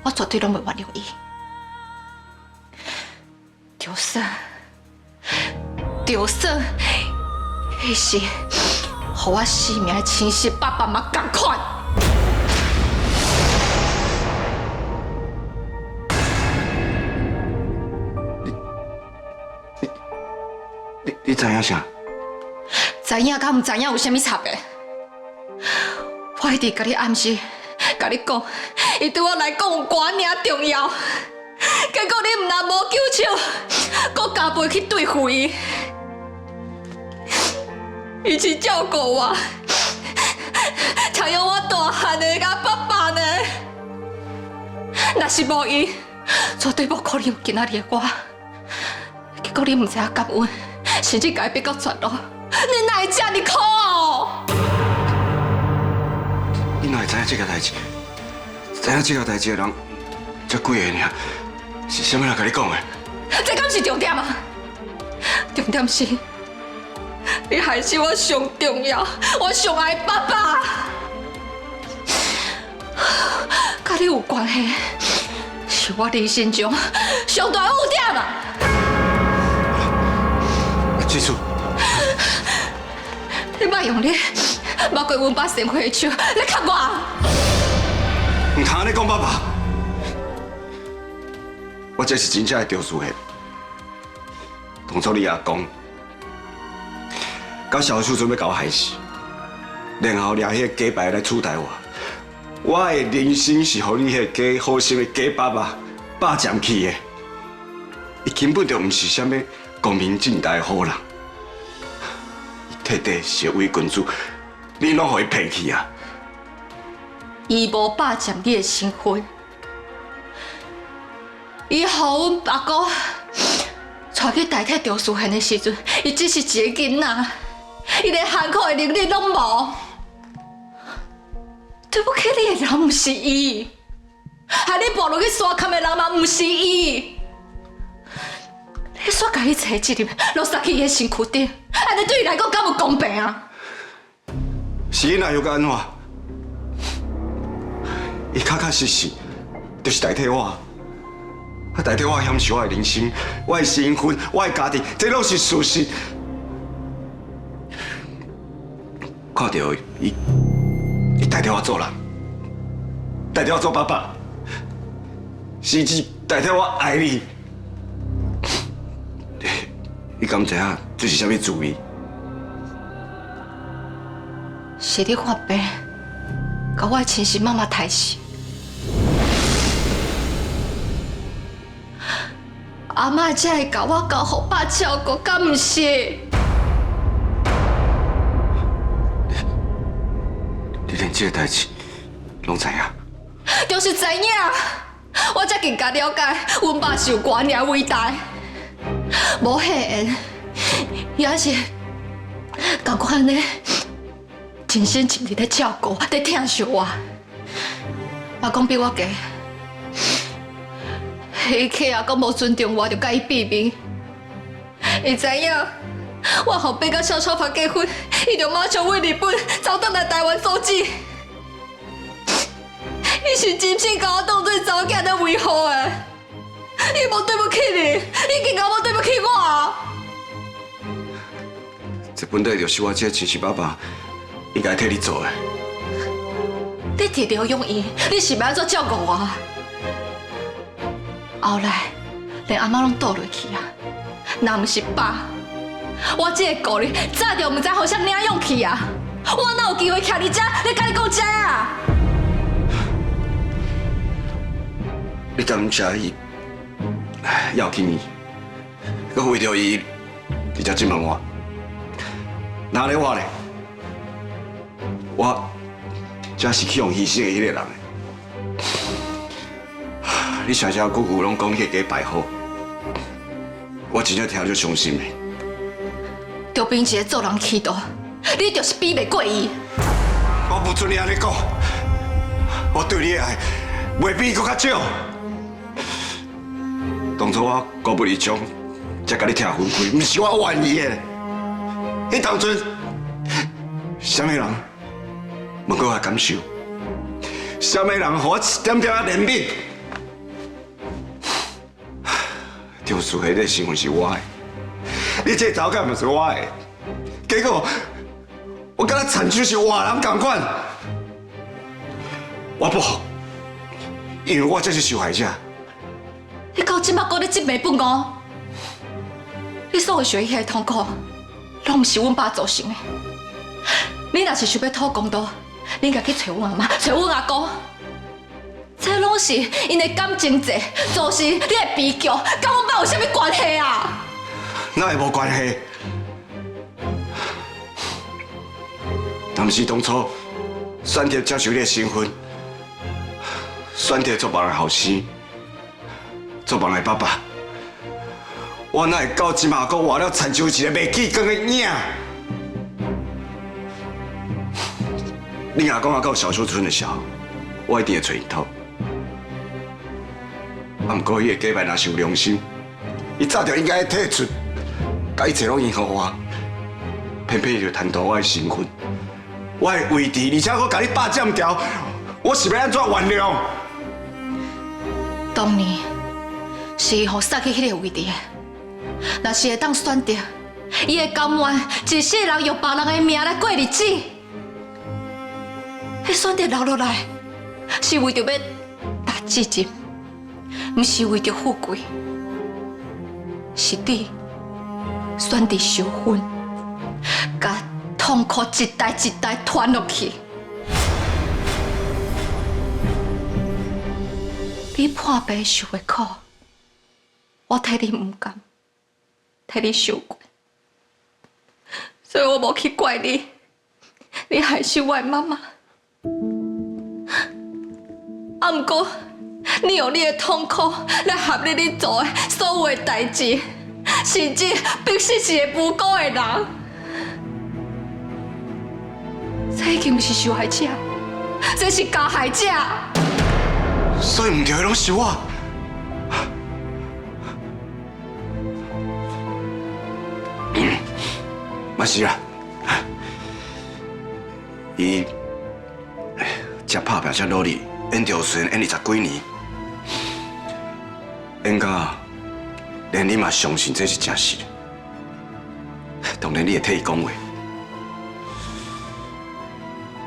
我绝对拢袂原谅伊。着说，迄是，予我生命的亲生爸爸嘛同款。你知影啥？知影甲毋知影有啥物差别？我一直甲你暗示，甲你讲，伊对我来讲有偌尔重要。结果你毋但无救手，搁加倍去对付伊，伊是照顾我，才养我大汉的甲爸爸呢。若是无伊，绝对无可能有今仔日的我。结果你毋知影感恩，甚至甲伊逼到绝路，你哪会这么苦？你哪会知影这个代志？知影这个代志的人，才几个尔？是啥物人甲你讲的？这敢是重点啊！重点是，你还是我上重要、我上爱的爸爸，甲你有关系，是我人生中上大污点啊！记住，你莫用你莫过阮爸生活的手来卡我！唔通安尼讲爸爸，我这是真正的着事的。当初你阿公，到小树准备甲我害死，然后掠迄个假牌来取代我，我的人生是互你迄个假好心的假爸爸霸占去的。伊根本就唔是啥物光明正大的好人，伊彻底是伪君子，你拢互伊骗去啊！伊无霸占你的身份，伊予阮阿哥带去代替赵淑贤的时阵，伊只是一个囡仔，伊连喊苦的能力拢无。对不起你的人毋是伊，害你步入去山坎的人嘛毋是伊。你煞甲伊找一入落杀去伊的身躯顶，安尼对伊来讲敢有公平啊？是囡仔又该安怎？伊确确实实就是代替我，代替我享受我的人生、我的身份、我的家庭，这拢是事实。看到伊代替我做人，代替我做爸爸，甚至代替我爱你。你敢知影这是啥物滋味？是你发病，甲我的亲生妈妈害死。阿嬷才会甲我交互爸照顾，敢毋是？你连这个代志拢知影？就是知影，我才更加了解阮爸是有偌尔伟大。无迄缘，也是甲我安尼尽心尽力在照顾、在疼惜我。阿公比我低，伊客阿公无尊重我，就甲伊避免。伊知影我后爸甲小超发结婚，伊就马上为日本走倒来台湾做子。伊是真心甲我当做查某囝在维护的。伊无对不起你，伊更加无对不起我。这本来就是我这亲生爸爸应该替你做的。你直着用伊，你是要安怎照顾我？后来连阿妈拢倒落去啊！若毋是爸，我这个顾虑早就毋知互啥领养去啊！我哪有机会徛你遮来甲你讲这啊？你敢毋知伊要去你，佮为着伊，你才质问我？哪里我咧？我才是去用牺牲的迄个人。你常常久久拢讲迄个白好，我真正听着伤心的。就凭一个做人气度，你就是比袂过伊。我不准你安尼讲，我对你的爱袂比佮较少。当初我高不离中，才甲你拆分开，毋是我愿意的。迄当阵，什么人问过我感受？什么人互我一点点怜悯？中暑的这身份是我的，你这查某囝嘛是我的，结果我敢若惨就是外人同款，我不好，因为我才是受害者。你到即马讲你真没本事，你所有受迄个痛苦，拢毋是阮爸造成的。你若是想要讨公道，你应该去找阮阿妈，找阮阿公。这拢是因的感情债，造成你的悲剧，跟阮爸有啥物关系啊？哪会无关系？但是当初选择接受你的身份，选择做梦的后生，做梦的爸爸，我哪会到即马阁活了残就一个袂记光的影？你阿公到小树村的时候，我一定会找因讨。啊，不过伊个假扮若是有良心，伊早就应该退出，甲一切拢迎合我，偏偏伊就贪图我的身份，我的位置，而且我甲你霸占掉，我是要安怎原谅？当年是伊互杀去迄个位置的，若是会当选择，伊会甘愿一世人用别人的命来过日子。迄选择留落来，是为着要达志业，毋是为着富贵，是你选择受训，甲痛苦一代一代传落去。你破病受的苦，我替你唔甘，替你受过，所以我无去怪你，你害死我的妈妈。啊，不过你用你的痛苦来合理你做的所有的代志，甚至逼死一个无辜的人，这已经不是受害者，这是加害者。所以唔对的拢是我。嘛是啊，伊遮拍拼遮努力，演着虽然演20几年，演到连你嘛相信这是真实的，当然你会替伊讲话。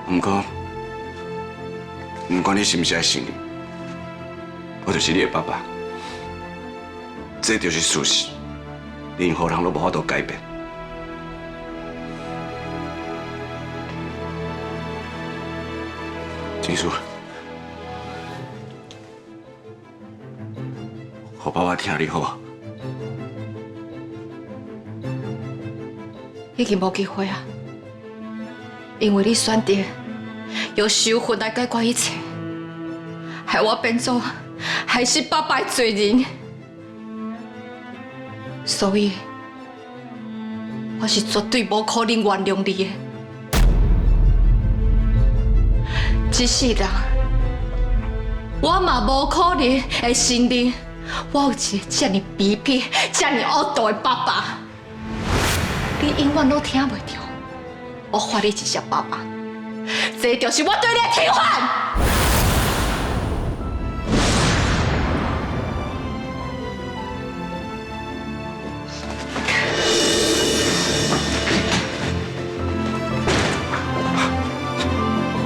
不过，不管你是不是爱信你，我就是你的爸爸，这就是事实，任何人都无法度改变。金叔，互爸爸听你好啊。已经无机会啊，因为你选择用受训来解决一切，害我变做害死爸爸的罪人，所以我是绝对无可能原谅你的。一世人，我嘛无可能会承认我有一个这么卑鄙、这么恶毒的爸爸。你永远都听袂到我唤你一声爸爸，这就是我对你的体罚。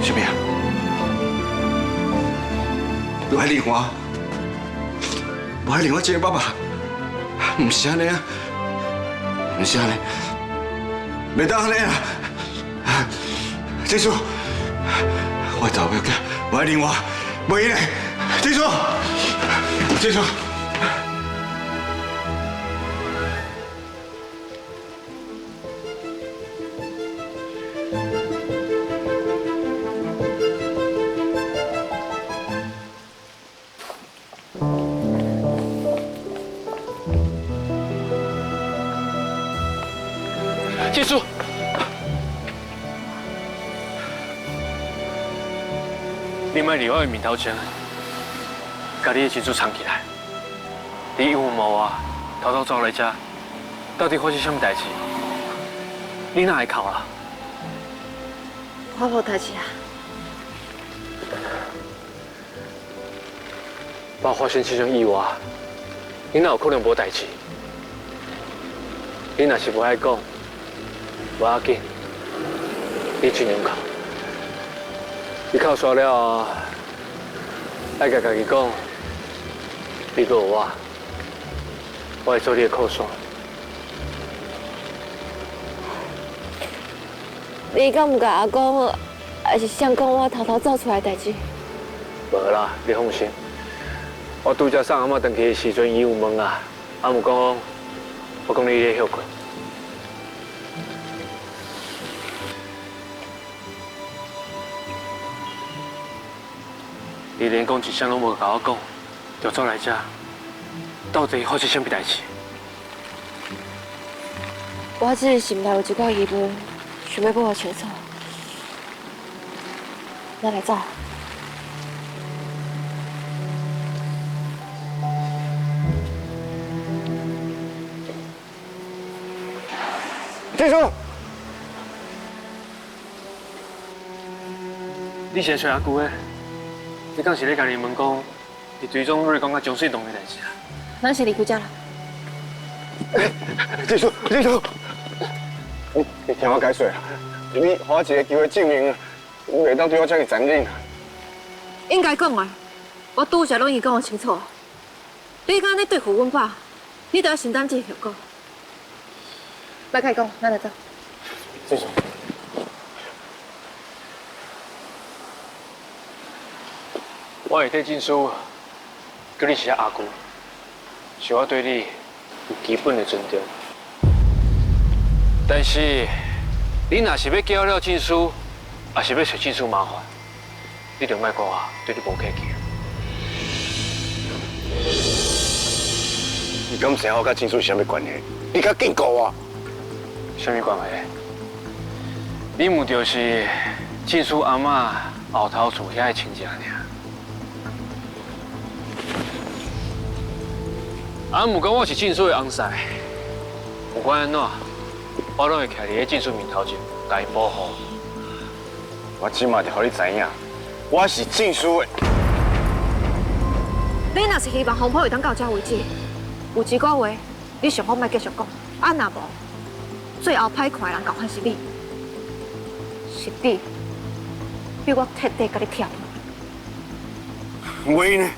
什么呀？我还另外，我还另外一个爸爸，不是安尼啊，不是安尼。袂当安尼啦！记住，我的查某囝，我爱另外，袂咧。记住，记住。记住，你莫离我的面头前，把你的情绪藏起来。你隐瞒我，偷偷走来这，到底发生什么代志？你哪会哭啊？我无代志啊。爸发生这种意外，你哪有可能无代志？你若是无爱讲，无要紧，你尽量哭。你哭煞了后，爱甲家己讲，你搁有我会做你的靠山。你敢唔甲阿公，还是想讲我偷偷走出来的代志？无啦，你放心。我拄则送阿嬷回去的时阵，伊有问啊，阿姆讲，我讲你咧休困。你连讲一声拢无甲我讲，就走来遮，到底发生什么代志？我只是心内有一寡疑问，想要问我清楚。咱来走。记住，你是找阿舅的？你敢是咧甲你问讲，你追踪瑞讲甲江水洞的代志啊？咱是离开家了。记住，你听我解说啊！你给我一个机会证明，你袂当对我这么残忍啊！应该讲的，我拄则拢已讲得清楚。你敢咧对付阮爸，你就要承担这个后果。别开讲，咱来走。记住。我会替证书，叫你是阿舅，是我对你有基本的尊重。但是，你若是要交了证书，也是要找证书麻烦，你就莫怪我对你无客气。你敢知我甲证书是啥物关系？你甲警告我？什么关系？你毋就是证书阿嬷后头厝遐的亲戚尔？啊，毋讲我是证书的翁婿，不管安怎，我拢会徛伫个证书面头前，甲伊保护。我即马就互你知影，我是证书的。你若是希望风波会当到这为止，有一句话你上好莫继续讲，啊若无，最后歹看的人共款是你，是你，比我彻底甲你跳。袂呢？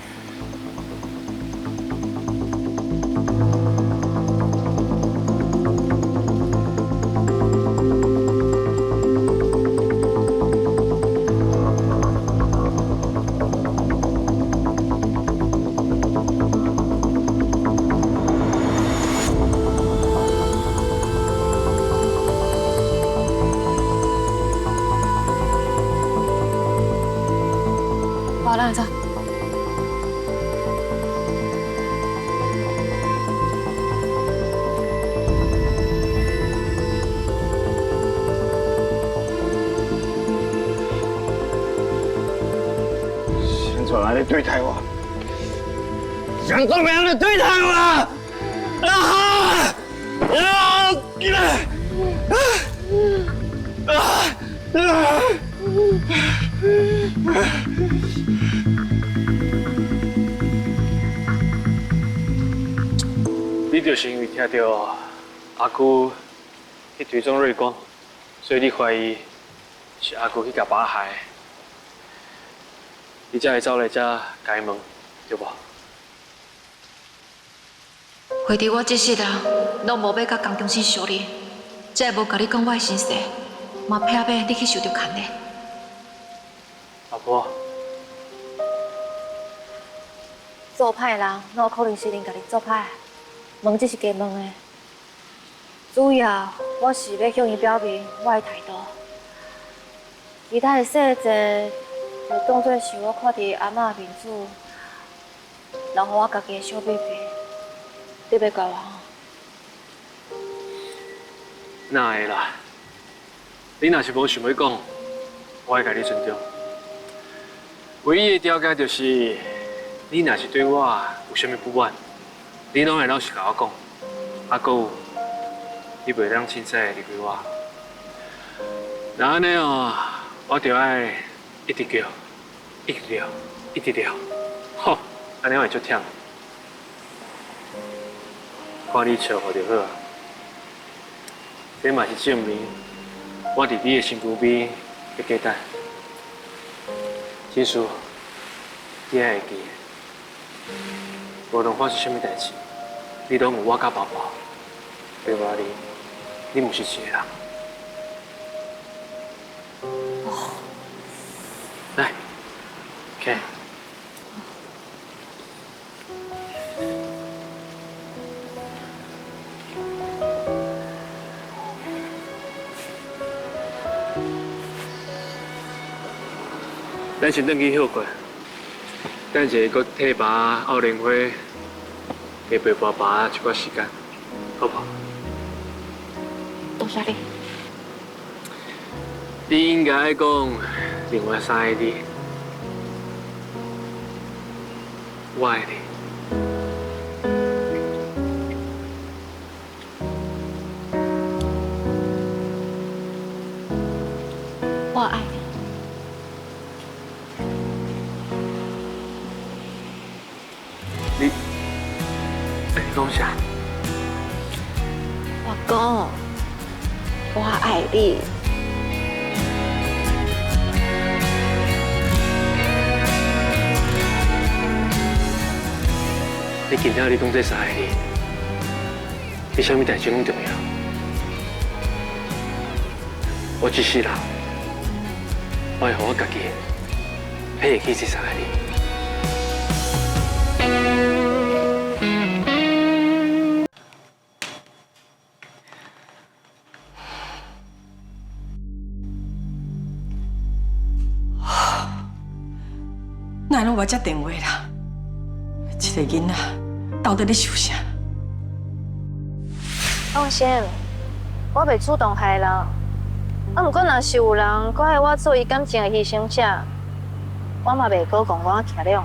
好，咱来走。现在安尼对待我，想做咩样的对待我？你就是因为听到阿舅去追踪瑞光，所以你怀疑是阿舅去甲爸害，你才会走来这甲伊问，对无？回伫我这世人，拢无要甲江中心相连，才会无甲你讲我的身世，嘛怕要你去受到牵连。阿婆，做歹的人，哪有可能是人家己做歹？问只是假问的，主要我是要向伊表明我的态度。其他的细节，就当作是我看伫阿嬷面子，留互我家己的小秘密，你别怪我。哪会啦？你若是无想要讲，我会甲你尊重。唯一的条件就是，你若是对我有啥物不满，你拢会老实甲我讲。啊，搁有，你袂当凊彩离开我。那安尼哦，我就爱一直叫，一直聊，一直聊，吼，安尼会足忝。看你笑好就好啊。这嘛是证明我伫你的身躯边会记待。金叔，你还会记的？无论发生什么代志，你拢有我甲宝宝陪我你，你毋是一个人。来，看。咱先转去休过，等下搁替爸奥莲花加陪爸爸一寡时间，好不好？多谢你。你应该爱讲另外3个你，我爱你。我爱你。你讲啥？我讲，我爱你。你今仔日讲这3个你，比什么代志拢重要。我一世人，我会让我家己配得起这3个你。哪拢我接电话啦？一个囡仔到底咧想啥？放心，我袂主动害人。啊，不过若是有人搁爱我做伊感情的牺牲者，我嘛袂过讲我徛了。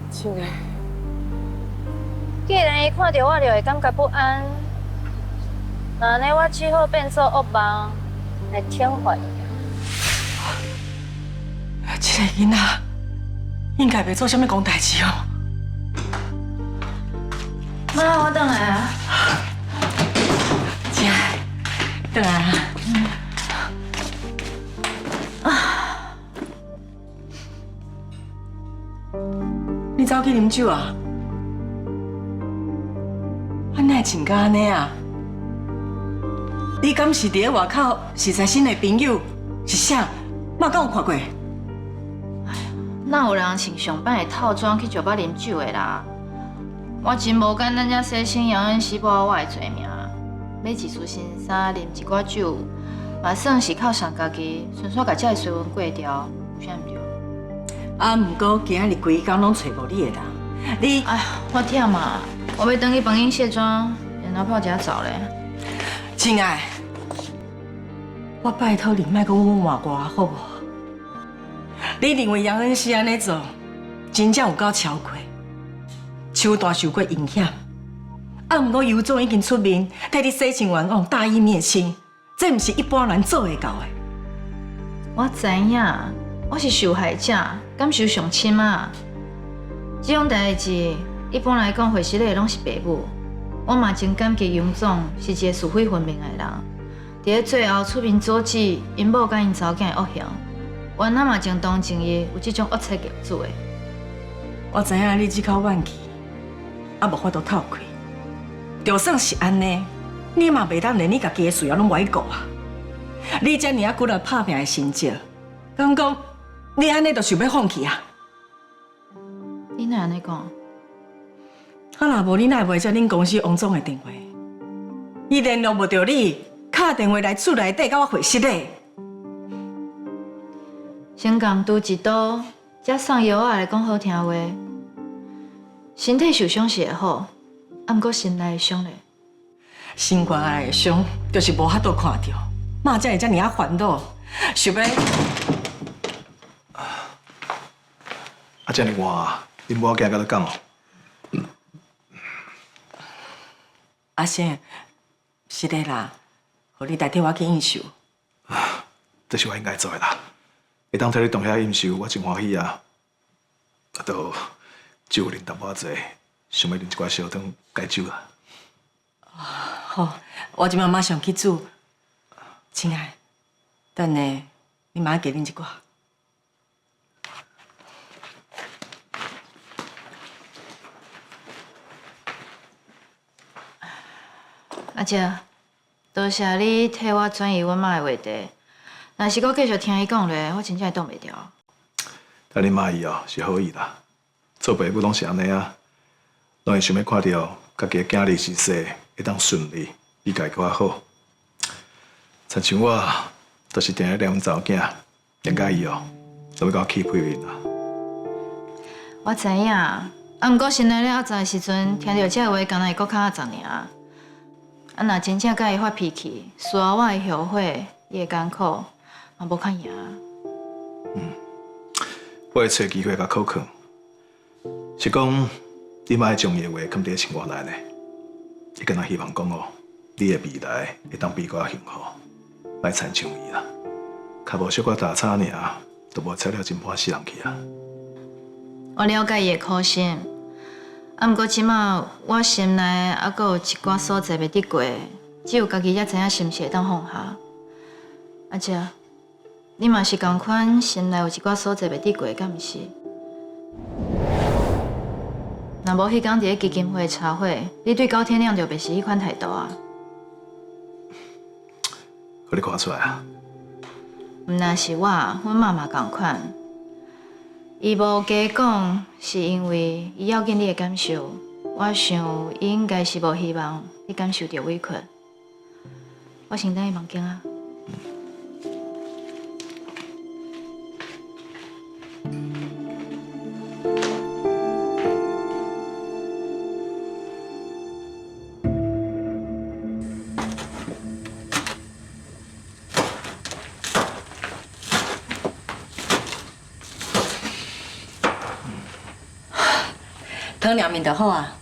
亲爱，既然伊看到我就会感觉不安，那安尼我只好变做恶梦来添烦伊。这个囡仔应该袂做啥物讲代志哦。妈，我倒来啊。亲爱，倒来啊。你走去啉酒啊？啊，哪会穿甲安尼啊？你敢是伫咧外口实在新的朋友？是啥？嘛敢有看过？哪有人穿上班的套装去酒吧啉酒的啦？我真无简单，才洗清杨恩熙报我的罪名，买一束新衫，啉一寡酒，嘛算是犒赏家己，顺续甲这个衰运过掉，有啥毋对？啊，毋过今仔日规工拢找无你的人，你哎呀，我忝啊！我要等去房间卸妆，然后泡一下澡咧。亲爱，我拜托你，莫讲我骂我好无？你认为杨恩熙安尼做，真正有够超过？手段受过影响，啊！毋过尤总已经出面替你洗清冤枉，大义灭亲，这毋是一般人做会到的。我知影，我是受害者，感受上深啊。这种代志，一般来讲，会失的拢是爸母。我嘛真感激尤总是一个是非分明的人，伫咧最后出面阻止因某甲因查某囝的恶行。原来嘛真同情伊有这种恶册业主的。我知影你这口怨气，啊无法度透开。就算是安尼，你嘛袂当连你家己的事业拢歪顾啊！你遮尔啊久来拍拼的成绩，敢讲你安尼就想要放弃啊？你哪安尼讲？啊若无你哪会接恁公司王总的电话？伊联络无到你，打电话来厝内底甲我会室咧。先共拄一刀，才送药仔来讲好听话。身体受伤是会好，啊，毋过心内的伤咧。心肝内的伤，就是无法度看到，嘛才会遮尔啊烦恼，想要。啊，遮尔晏，你无惊甲你讲哦？阿生，是的啦，互你代替我去应酬。这是我应该做的啦。会当替你同遐应酬，我真欢喜啊！啊，都酒啉淡薄仔，想要啉一寡烧汤解酒啊。好，我即马马上去煮。亲爱，等下你妈给恁一寡。阿姐，多谢你替我转移阮妈的话题。若是搁继续听伊讲咧，我真正会挡袂牢。但恁妈伊哦是好意啦，做爸母拢是安尼啊，拢会想要看到家己的囝儿是世会当顺利，比家己较好。亲像我，就是定咧念阮查某囝，连甲伊哦，都要甲我气屁面啦。我知影，啊，毋过心内咧压杂的时阵，听到这个话，敢若会搁较压杂尔。啊，若真正甲伊发脾气，需要我的后悔，伊的艰苦，嘛无较赢。我会找机会甲考考，是讲你莫将伊的话藏伫心窝内呢。伊敢若希望讲哦，你的未来会当比我幸福，莫亲像伊啦，较无小可打叉尔，都无踩了真歹死人去啊。我了解伊的苦心，啊，毋过即马我心内还阁有一寡所在袂得过，只有家己才知影是毋是会当放下。阿姐，你嘛是同款，心内有一寡所在袂得过，敢毋是？若无迄天伫咧基金会茶会，你对高天亮就袂是迄款态度啊。互你看出来啊？毋但是我，阮妈嘛同款。伊无加讲，是因为伊要紧你的感受。我想，伊应该是无希望你感受到委屈。我先等伊房间啊。汤凉面就好啊。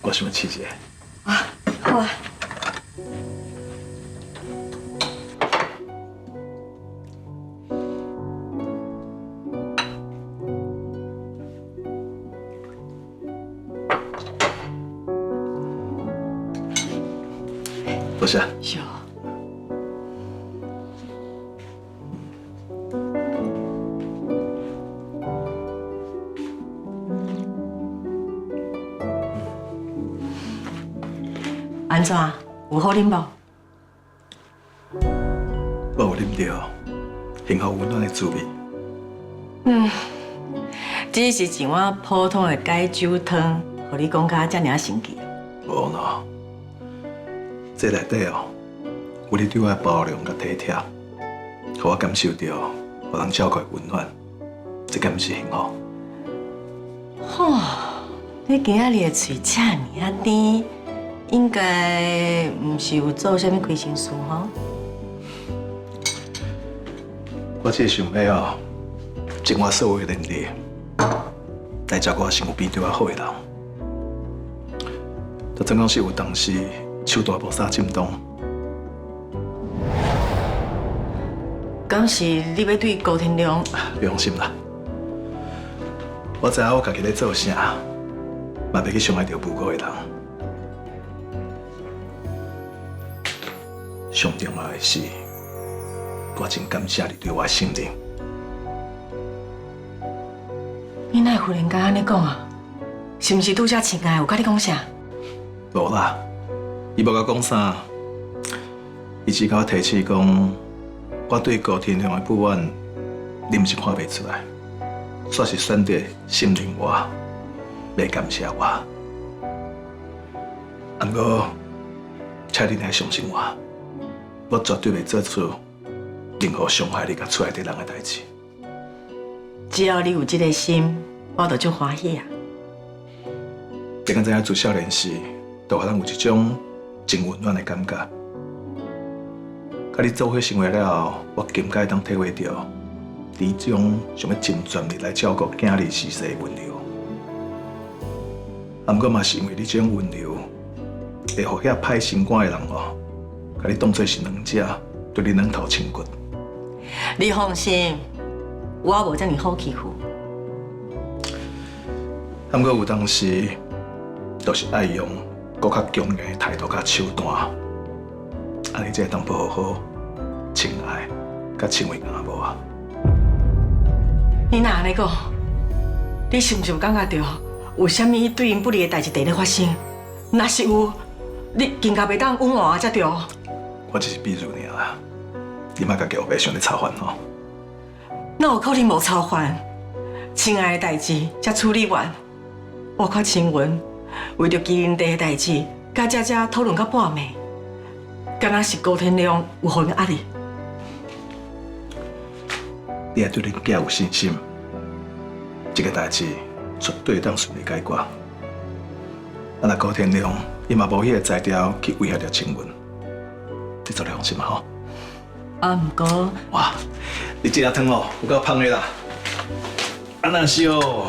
我想要试一下。好啊。多谢。是。安怎？有好啉无？我有啉到幸福温暖的滋味。只是一碗普通的解酒汤，互你讲甲遮尔神奇。无喏，这内底哦，有你对我的包容甲体贴，互我感受到互人照顾的温暖，这敢毋是幸福？吼，你今仔日的嘴遮尔甜。应该毋是有做啥物亏心事吼？我只是想要哦，尽我所有的能力来照顾我身边对我好的人。就总讲是有当时手大无啥震动。敢是你要对高天良？别放心啦，我知影我家己咧做啥，嘛袂去伤害到无辜的人。上重要的是，我真感谢你对我的信任。你哪会忽然间安尼讲啊？是毋是拄则亲爱有甲你讲啥？无啦，伊无甲讲啥，伊只甲我提起讲，我对高天良的不满，你毋是看袂出来，煞是选择信任我，来感谢我。不过，请你来相信我。我绝对袂做出任何伤害你甲出来敌人的代志。只要你有这个心，我就足欢喜啊！你敢知影自少年时，就互咱有一种真温暖的感觉。甲你做伙生活了后，我更加当体会到你这种想要尽全力来照顾囝儿逝世的温柔。不过嘛，是因为你这种温柔，会互遐歹心肝的人哦。把你当作是软者，对你软头轻骨。你放心，我无遮尔好欺负。不过有当时，就是爱用搁较强硬的态度甲手段，安尼才会当保护好亲爱甲亲为阿母啊。你若安尼讲，你是毋是有感觉到有啥物对因不利的代志在咧发生？若是有，你更加袂当稳活才对。我只是比如尔啦，你莫家己后背想咧操烦吼。哪有可能无操烦？亲爱的代志才处理完，我看新闻为着基因地的代志，甲姐姐讨论到半暝，敢若是高天亮有互因压力。你也对恁囝有信心，这个代志绝对会当顺利解决。啊，若高天亮伊嘛无迄个材料去威胁着青文，你做你放心嘛吼。啊，毋过哇，你这粒汤哦有够芳的啦！啊，若是哦，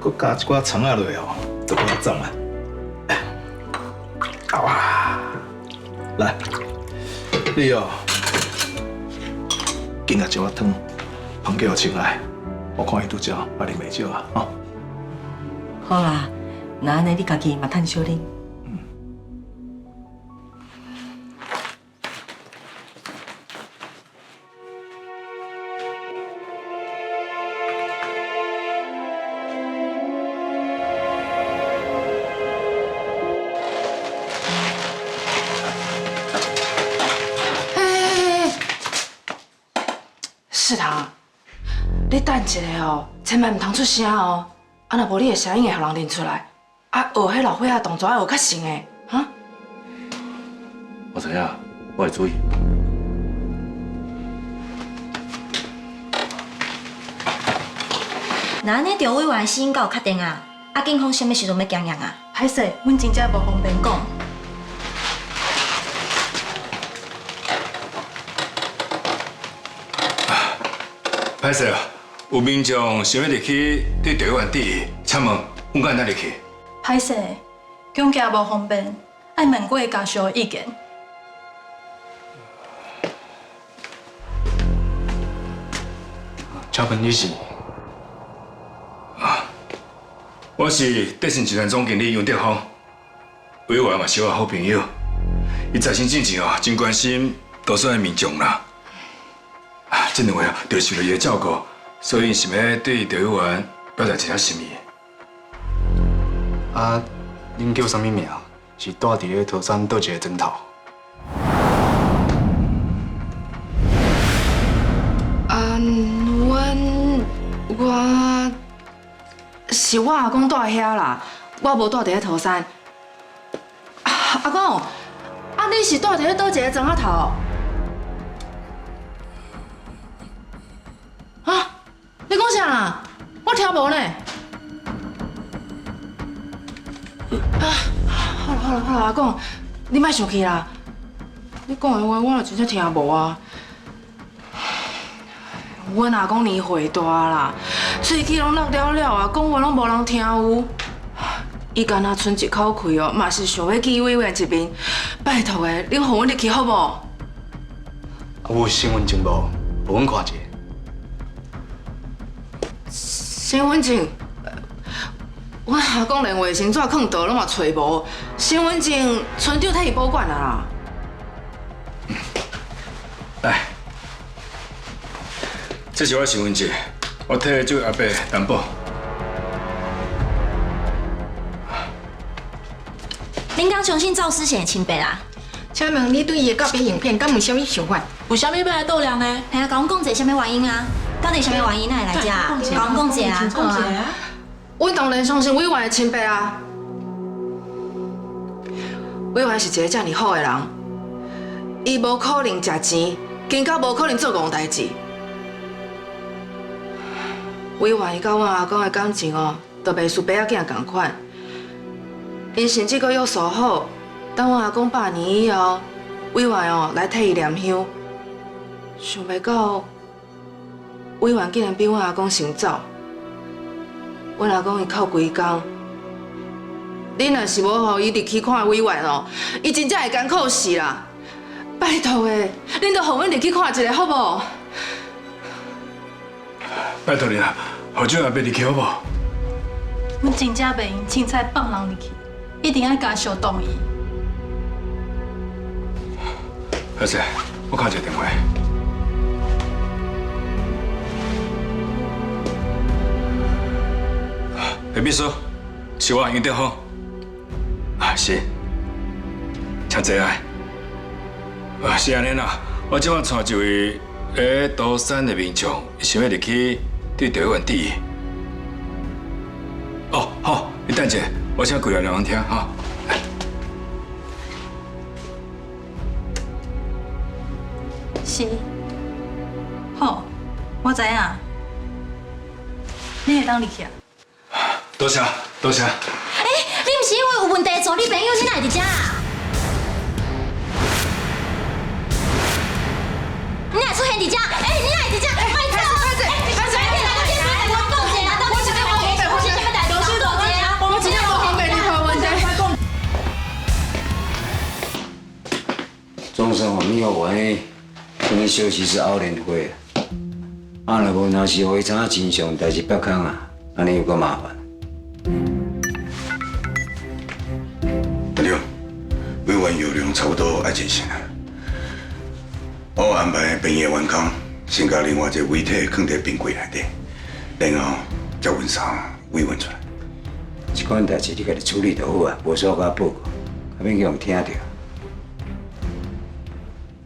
搁加一寡葱仔落哦，就够赞啊！哇，来，你哦，今仔一碗汤，捧给我亲爱，我看伊拄少，把你袂少啊，吼。好啦，那安尼你家己嘛趁小啉。世堂，你等一下哦，千万唔通出声哦，啊，若无你的声音会互人认出来。啊，学迄老伙仔动作要学较顺的，哈。我知影，我会注意。那安尼，赵委员死因敢有确定啊？啊，警方什么时阵要检验啊？歹势，阮真正无方便讲。歹势啊！有民众想要入去对赵委员质疑，请问阮敢哪入去？歹势，公家无方便，爱问过家属的意见。请问你是？我是德信集团总经理杨德芳，委员嘛是我好朋友，伊在生之前哦，真关心多数的民众啦。啊，这两位哦，就受到伊的照顾，所以想要对赵委员表达一下心意。啊，恁叫啥物名？是住伫咧桃山倒一个枕头？啊，是我阿公住遐啦，我无住伫咧桃山。阿公，啊，你是住伫咧倒一个枕仔头？啊，你讲啥啦？我听无呢。啊，好了，阿公，你莫生气啦。你讲的话，我真正听无啊。阮阿公年岁大啦，喙齿拢落了了啊，讲话拢无人听有。伊干那剩一口气哦，嘛是想要见委员一面。拜托的，恁互阮入去好无？有身份证无？互阮看者。身份证，阮阿公连卫生纸放倒拢嘛找无，身份证村长替伊保管啦。来，这是我的身份证，我替这位阿伯担保。恁刚相信赵思贤的清白啦？请问你对伊的告别影片敢有啥物想法？有啥物要来斗量呢？系啊，甲阮讲者啥物原因啊？到底啥物原因哪会来遮啊？甲阮讲者啊！讲者啊！阮当然相信委员的清白啊！委员是一个遮尔好的人，伊无可能食钱，更加无可能做戆代志。委员伊甲阮阿公的感情哦，都袂输爸仔囝同款。因甚至阁约束好，等阮阿公100年以后，委员哦来替伊念香。想袂到，委员竟然比阮阿公先走。阮阿公伊哭规工，恁若是无互伊入去看委员哦，伊真正会艰苦死啦！拜托的，恁都互阮入去看一下好无？拜托你啦，互这阿伯入去好无？阮真正袂用凊彩放人入去，一定要家属同意。儿子，我敲一个电话。叶秘书，是我杨德芳。啊，是，请坐下。是安尼啦，我即摆带一位在刀山的民众，伊想要入去对调员质疑。哦，好，你等者，我请贵人两人听哈。是，好，我知影，你会当入去啊？多谢，多谢。你毋是因为有问题找你朋友，你哪会伫遮啊？你哪出现伫遮？你哪会伫遮？快走！快走！我讲一下，到底是什么问题？我是什么代志？我讲一下，我真正无方便你讨问题。总算你互我迄等于消息是拗连会，若无若是互伊知影真相，代志曝空啊，安尼又搁麻烦。大刘，委员药量差不多爱进行了。我安排平夜员工先甲另外一个遗体放伫冰柜内底，然后再运送慰问出来。这款代志你家己处理就好啊，无需要我报告，较免叫人听到。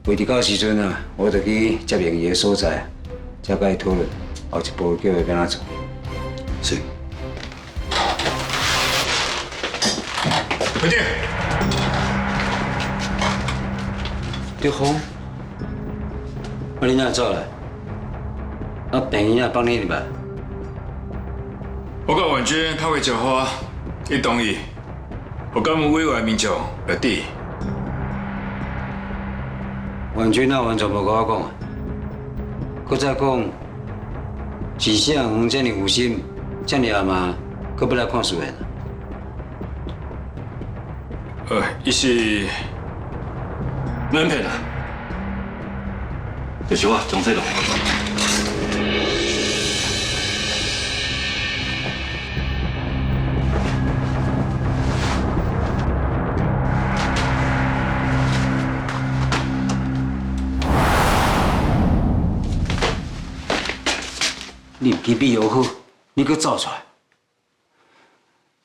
为伫到时阵啊，我就去接应伊的所在，再甲伊讨论后一步叫伊要安怎做。是。快点！德芳，你哪走来？病院帮你入来。我甲婉君拍过招呼，伊同意，我感恩委员民众来底。婉君完全无甲我讲啊！搁再讲，是啥人这么有心，这么阿妈，搁要来看事员？伊是免骗啊！就是我张世龙。你去庇护好，你搁走出来，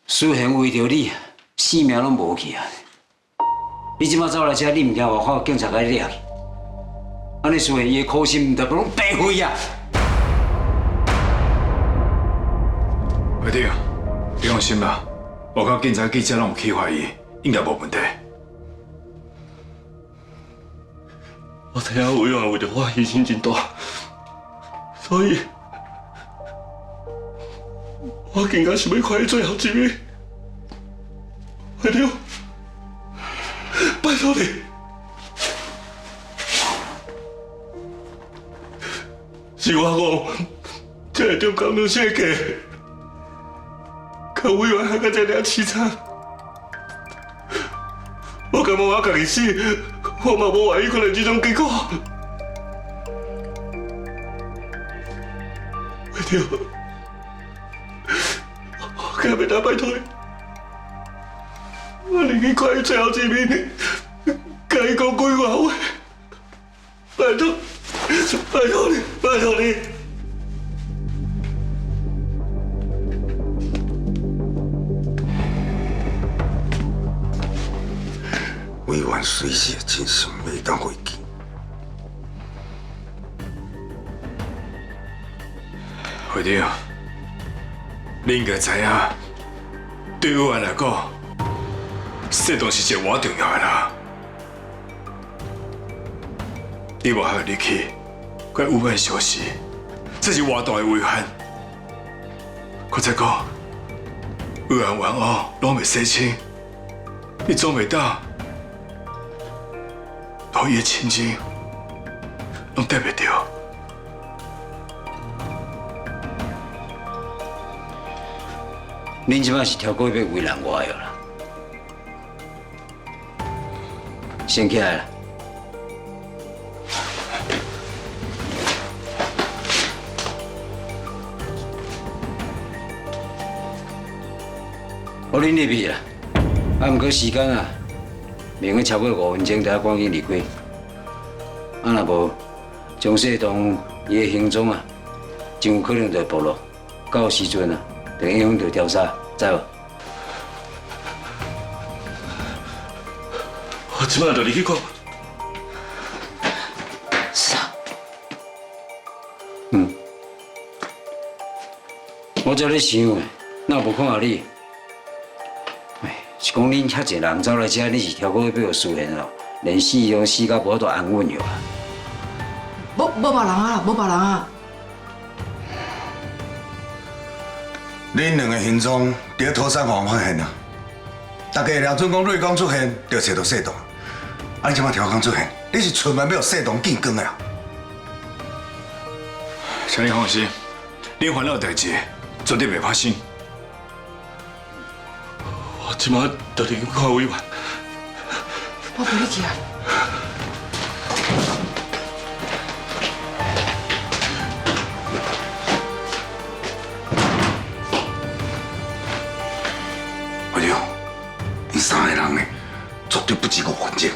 虽然为着你，性命拢无去啊！你即马走来遮，你唔惊外口警察甲你抓去？安尼虽然伊的苦心，唔得不拢白费啊！会长，你放心啦，外口警察记者拢有去怀疑，应该无问题。我知影委员为着我牺牲真大，所以我更加想要看伊最后一面。会长，拜托你，是我讲，这个中间有设计，可委员还个这样凄惨，我感觉我家己死，我嘛无愿意看到这种结果。会长，我今日要拜托你。我宁愿看伊最后一面，甲伊讲几句话，拜托，拜托你，拜托你。委员随时真心袂当回记。会长，你应该知影，对委员来讲。世东是一个偌重要的人，你无害入去，佮有问消息，这是偌大的违反。佮再讲，有人冤枉拢未洗清，你总袂当，把伊的亲情拢得袂着。恁即摆是超过要为难我的啦。先起来啦！我恁入去啦。啊，毋过时间啊，免去超过5分钟，就要赶紧离开。啊，若无，张世东伊的行踪啊，真有可能就会暴露。到时阵啊，就影响到调查，知无？我即摆就入去看。是啊。我才咧想诶，哪无看到你？是讲恁遐侪人走来遮，你是超过要出现咯，连死都死到无都安稳了啊！无别人啊，无别人啊！恁两个行踪伫土山房发现啊，大家了准讲瑞光出现，就找到谢东。啊，你即摆调工出现，你是出门要谢东见光啊？请你放心，恁烦恼代志绝对袂发生。我即马就入去看委员。我陪你去啊。哎呦，你3个人呢，绝对不止5分钟。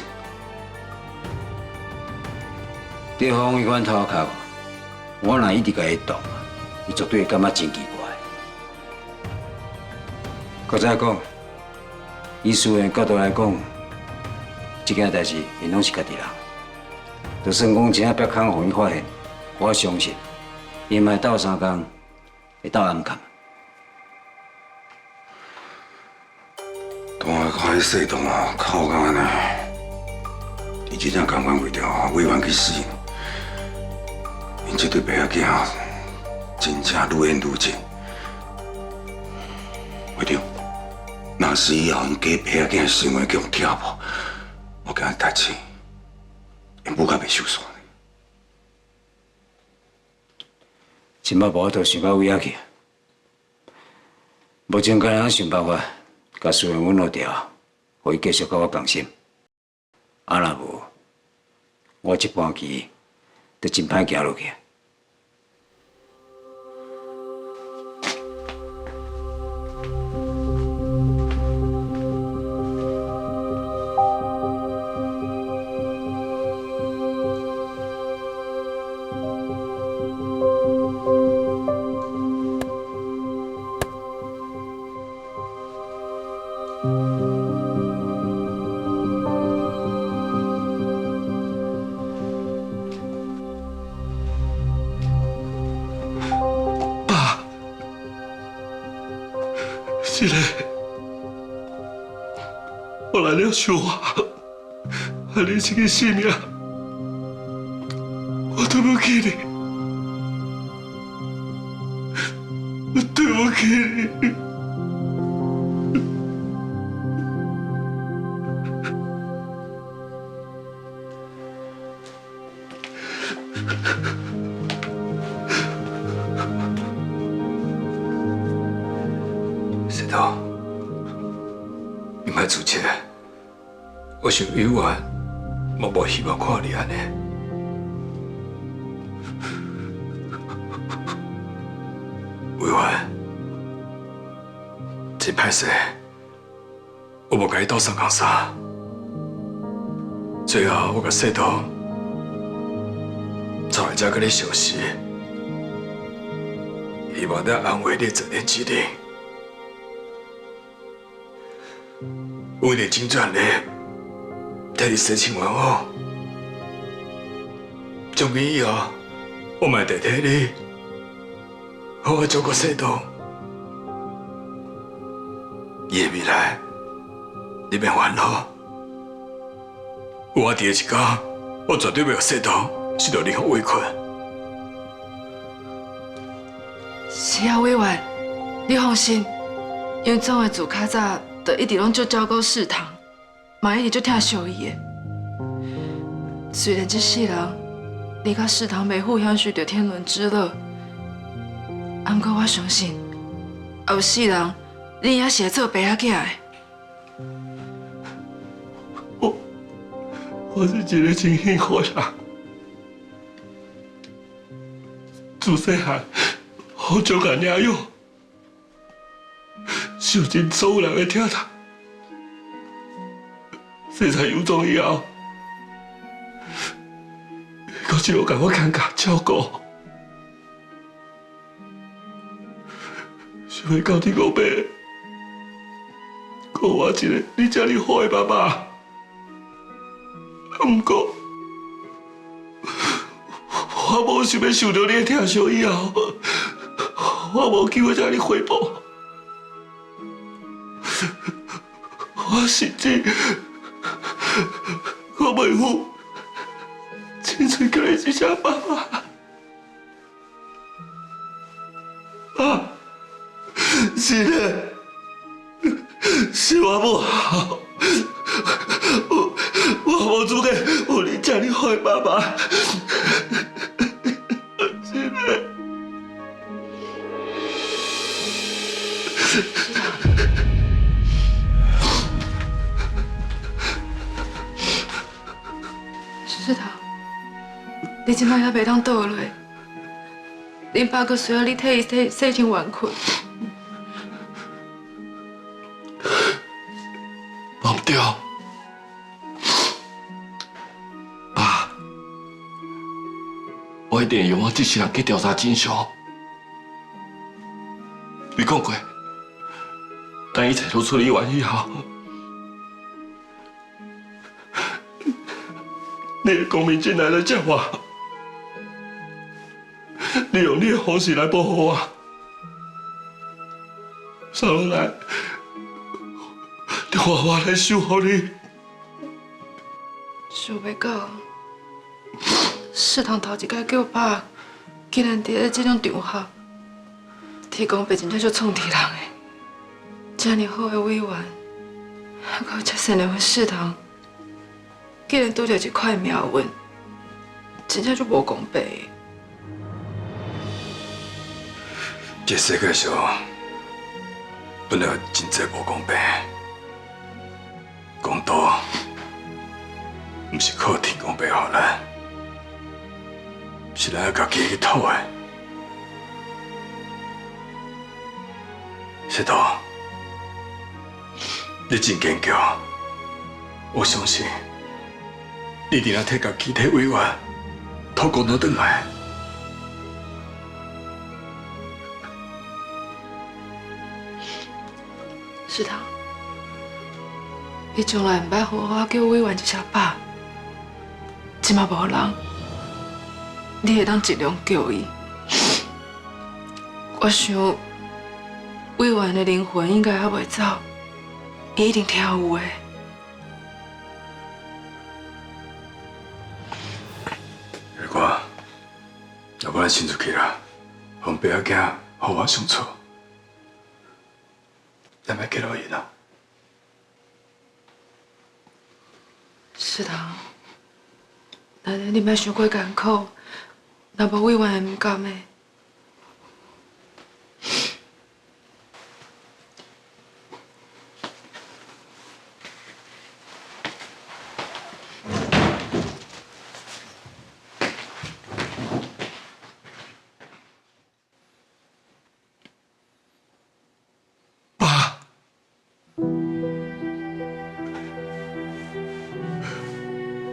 对方伊阮头壳，我若一直甲伊动，伊绝对会感觉真奇怪。搁再讲，以事的角度来讲，这件代志因拢是家己人。就算讲真正别空互伊发现，我相信，因嘛斗3工，会斗暗扛。当我看迄谢东啊，靠到安尼，伊真正甘愿为着委员去死，因这对爸仔囝真正愈演愈真。会长，若是以后因家爸仔囝行为叫跳破，我惊代志因母甲袂收煞。即摆无都想到位仔去，目前该咱想办法。甲苏元稳落掉，互伊继续甲我共心。啊，若无，我这盘棋就真歹行落去。是嘞，我来了想啊，你这个性命，我对不起你，我对不起你。石头，你莫自责，我想委员，我无希望看你安尼。委员，真歹势，我无甲你斗相共衫，最后我甲石头走来遮甲你相识，希望能安慰你责任之人。我一定尽全力替你洗清冤枉。从今以后，我嘛代替你，好好照顾世东。伊的未来，你免烦恼。有我伫的一天，我绝对袂让世东受到任何委屈。是啊，委员，你放心，因为总的自较早。就一直拢足照顾世堂，嘛一直足疼小伊的。虽然这世人你甲世堂袂互相许着天伦之乐，不过我相信后世人你也是会做爸仔囝的。我是一个真幸福人，自细汉好少甲领养。受尽所有人的疼痛，这才有种以后，搁一路甲我牵挂照顾，想要到第5辈，给我一个你这么好的爸爸。不过，我无想要受到你的疼惜以后，我无机会向你回报。我甚至我袂负亲嘴叫你一声爸爸。啊，是的，是我不好，我无资格有你这么好的爸爸。是的。石头，你即摆还袂当倒落，恁爸阁需要你替伊洗清冤屈。忘不掉，爸，我一定会用我这世人去调查真相。你讲过，等一切都处理完以后，你的光明进来来接我，你用你的方式来保护我，接落来，就换我来守护你。想袂到，世堂头一摆叫爸，竟然伫咧这种场合，天公伯真正足创治人的，这么好的委员，还阁有这善良的世堂，竟然拄着一块命运，真正足无公平的。这世界上本来真侪无公平，公道不是靠天公伯予咱，是咱要家己去讨的。石头，你真坚强，我相信你一定要替家己替委员讨公道回来。石头，你从来唔捌好好叫委员一声爸，即马无人，你会当尽量叫伊。我想，委员的灵魂应该还袂走，伊一定听有的。如果要不咱先出去啦，让爸仔囝好好相处。咱别给老爷了。是啦，但是你莫伤过艰苦，若无委员会唔甘的。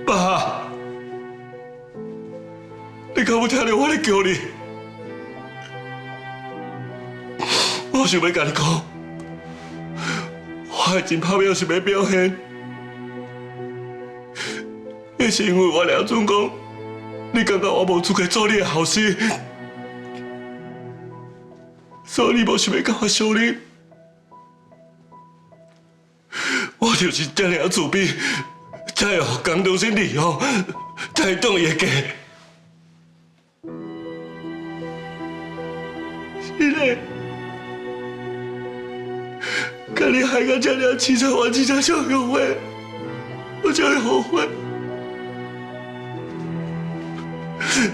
爸，你敢有听到我在叫你？我想要跟你讲，我的真拍表想要表现，那是因为我了准讲，你感觉我无资格做你的后生，所以你无想要跟我相认。我就是这样自卑。才会互江中心利用，才会当伊的家。是嘞，甲你害到这样凄惨，我真正想后悔，我真会后悔。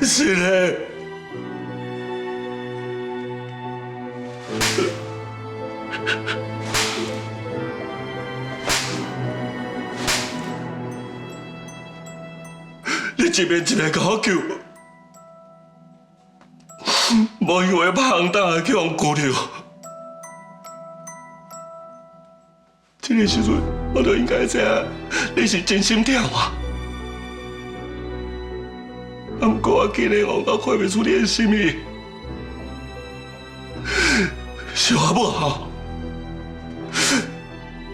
是嘞。你一面一面甲我救，无因为拍红灯去互拘留。这个时阵，我就应该知影，你是真心疼我。啊，不过我今日我看不出你的心意，是我不好，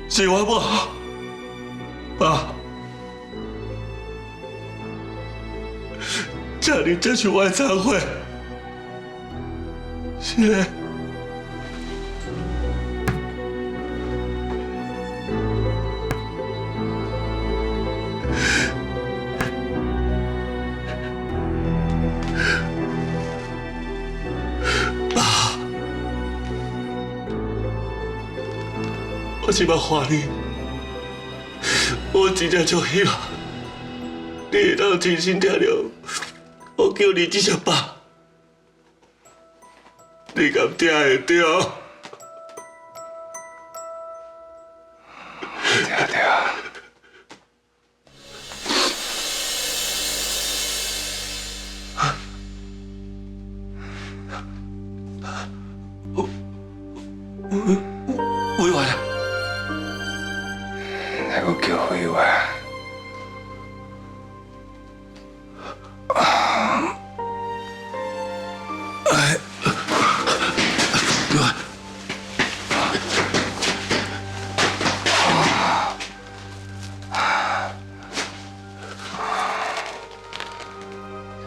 是我不好，爸。叫你这去晚餐会，是嘞。我即摆话你，我真正足希望你会当真心听了我叫你这声爸，你敢听会到？听到。委员啊！那个叫委员。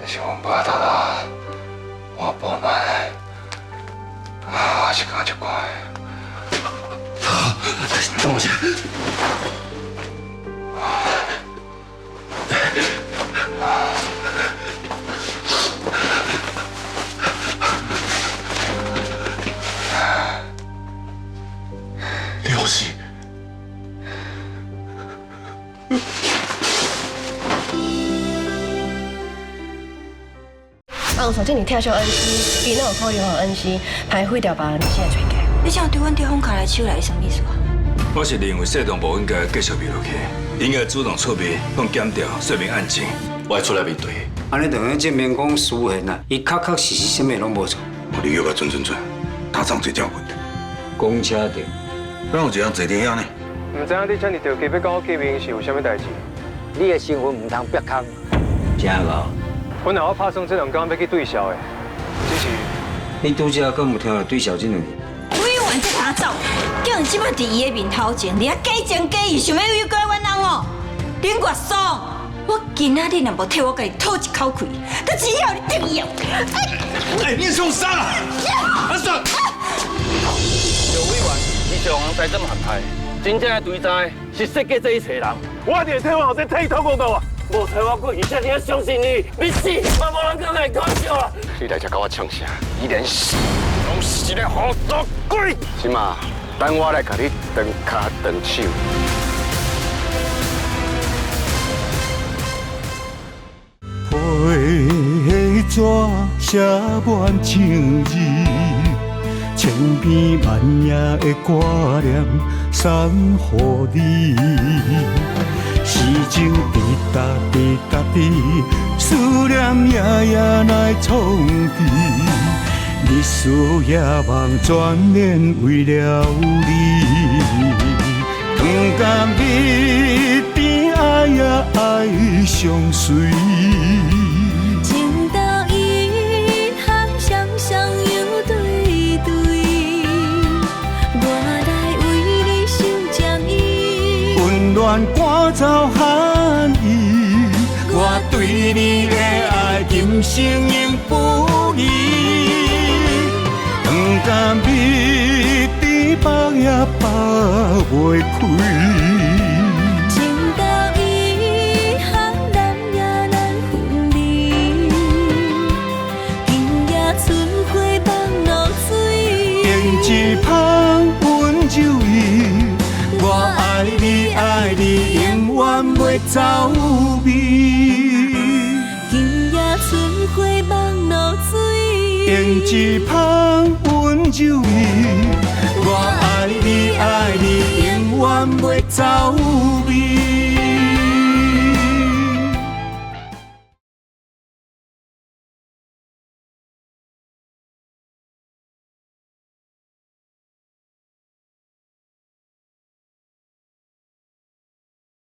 这是阮爸头我保暖的，我是感觉怪。等我一下。刘希。反正你跳上恩师，伊哪有可能让恩师排废掉别人现在吹假？你怎对阮地方卡来手来，什么意思啊？我是认为谢东无应该继续迷落去，应该主动出面，向检调说明案情。我会出来面对。安尼等于证明讲苏贤啊，伊确确实实什么拢无做。你叫我准，他上最照问题。公车的，哪有一样坐电影呢？唔知影你这么着急要跟我见面是有啥物代志？你的身份唔通逼空。真个。本来我拍算这2天要去对消的，只是你拄则敢有听到对消这2字？委员在打走，叫人即摆伫伊的面头前，你还假情假意，想要冤怪阮人哦？林月松，我今仔日若无替我家己吐一口气，就只要你定义。哎，你受伤了！阿叔。刘委员，你上人栽这么陷害，真正的对债是设计这一切人。我一定替我后生替头公道啊！无替我过，而且你还相信你，你死，我无人敢来开笑啊！你来这甲我呛啥？你连死拢是个胡作鬼！是嘛？等我来甲你断脚断手。批纸写满情字，千篇万页的挂念送予你。时钟滴答滴答滴，思念夜夜来冲击。日思夜梦，全然为了你。光甲日边爱呀爱相随。情到意行，双双又对对。我来为你守将伊。温暖赶走寒意，我对你的爱今生永不移。长甲蜜甜放也放袂开。情到意行，难也难分离。今夜春花放落水，用一捧温柔意。我爱你，爱你，永远袂走味。今夜春花放落水，用一捧温柔意。我爱你，爱你，永远袂走味。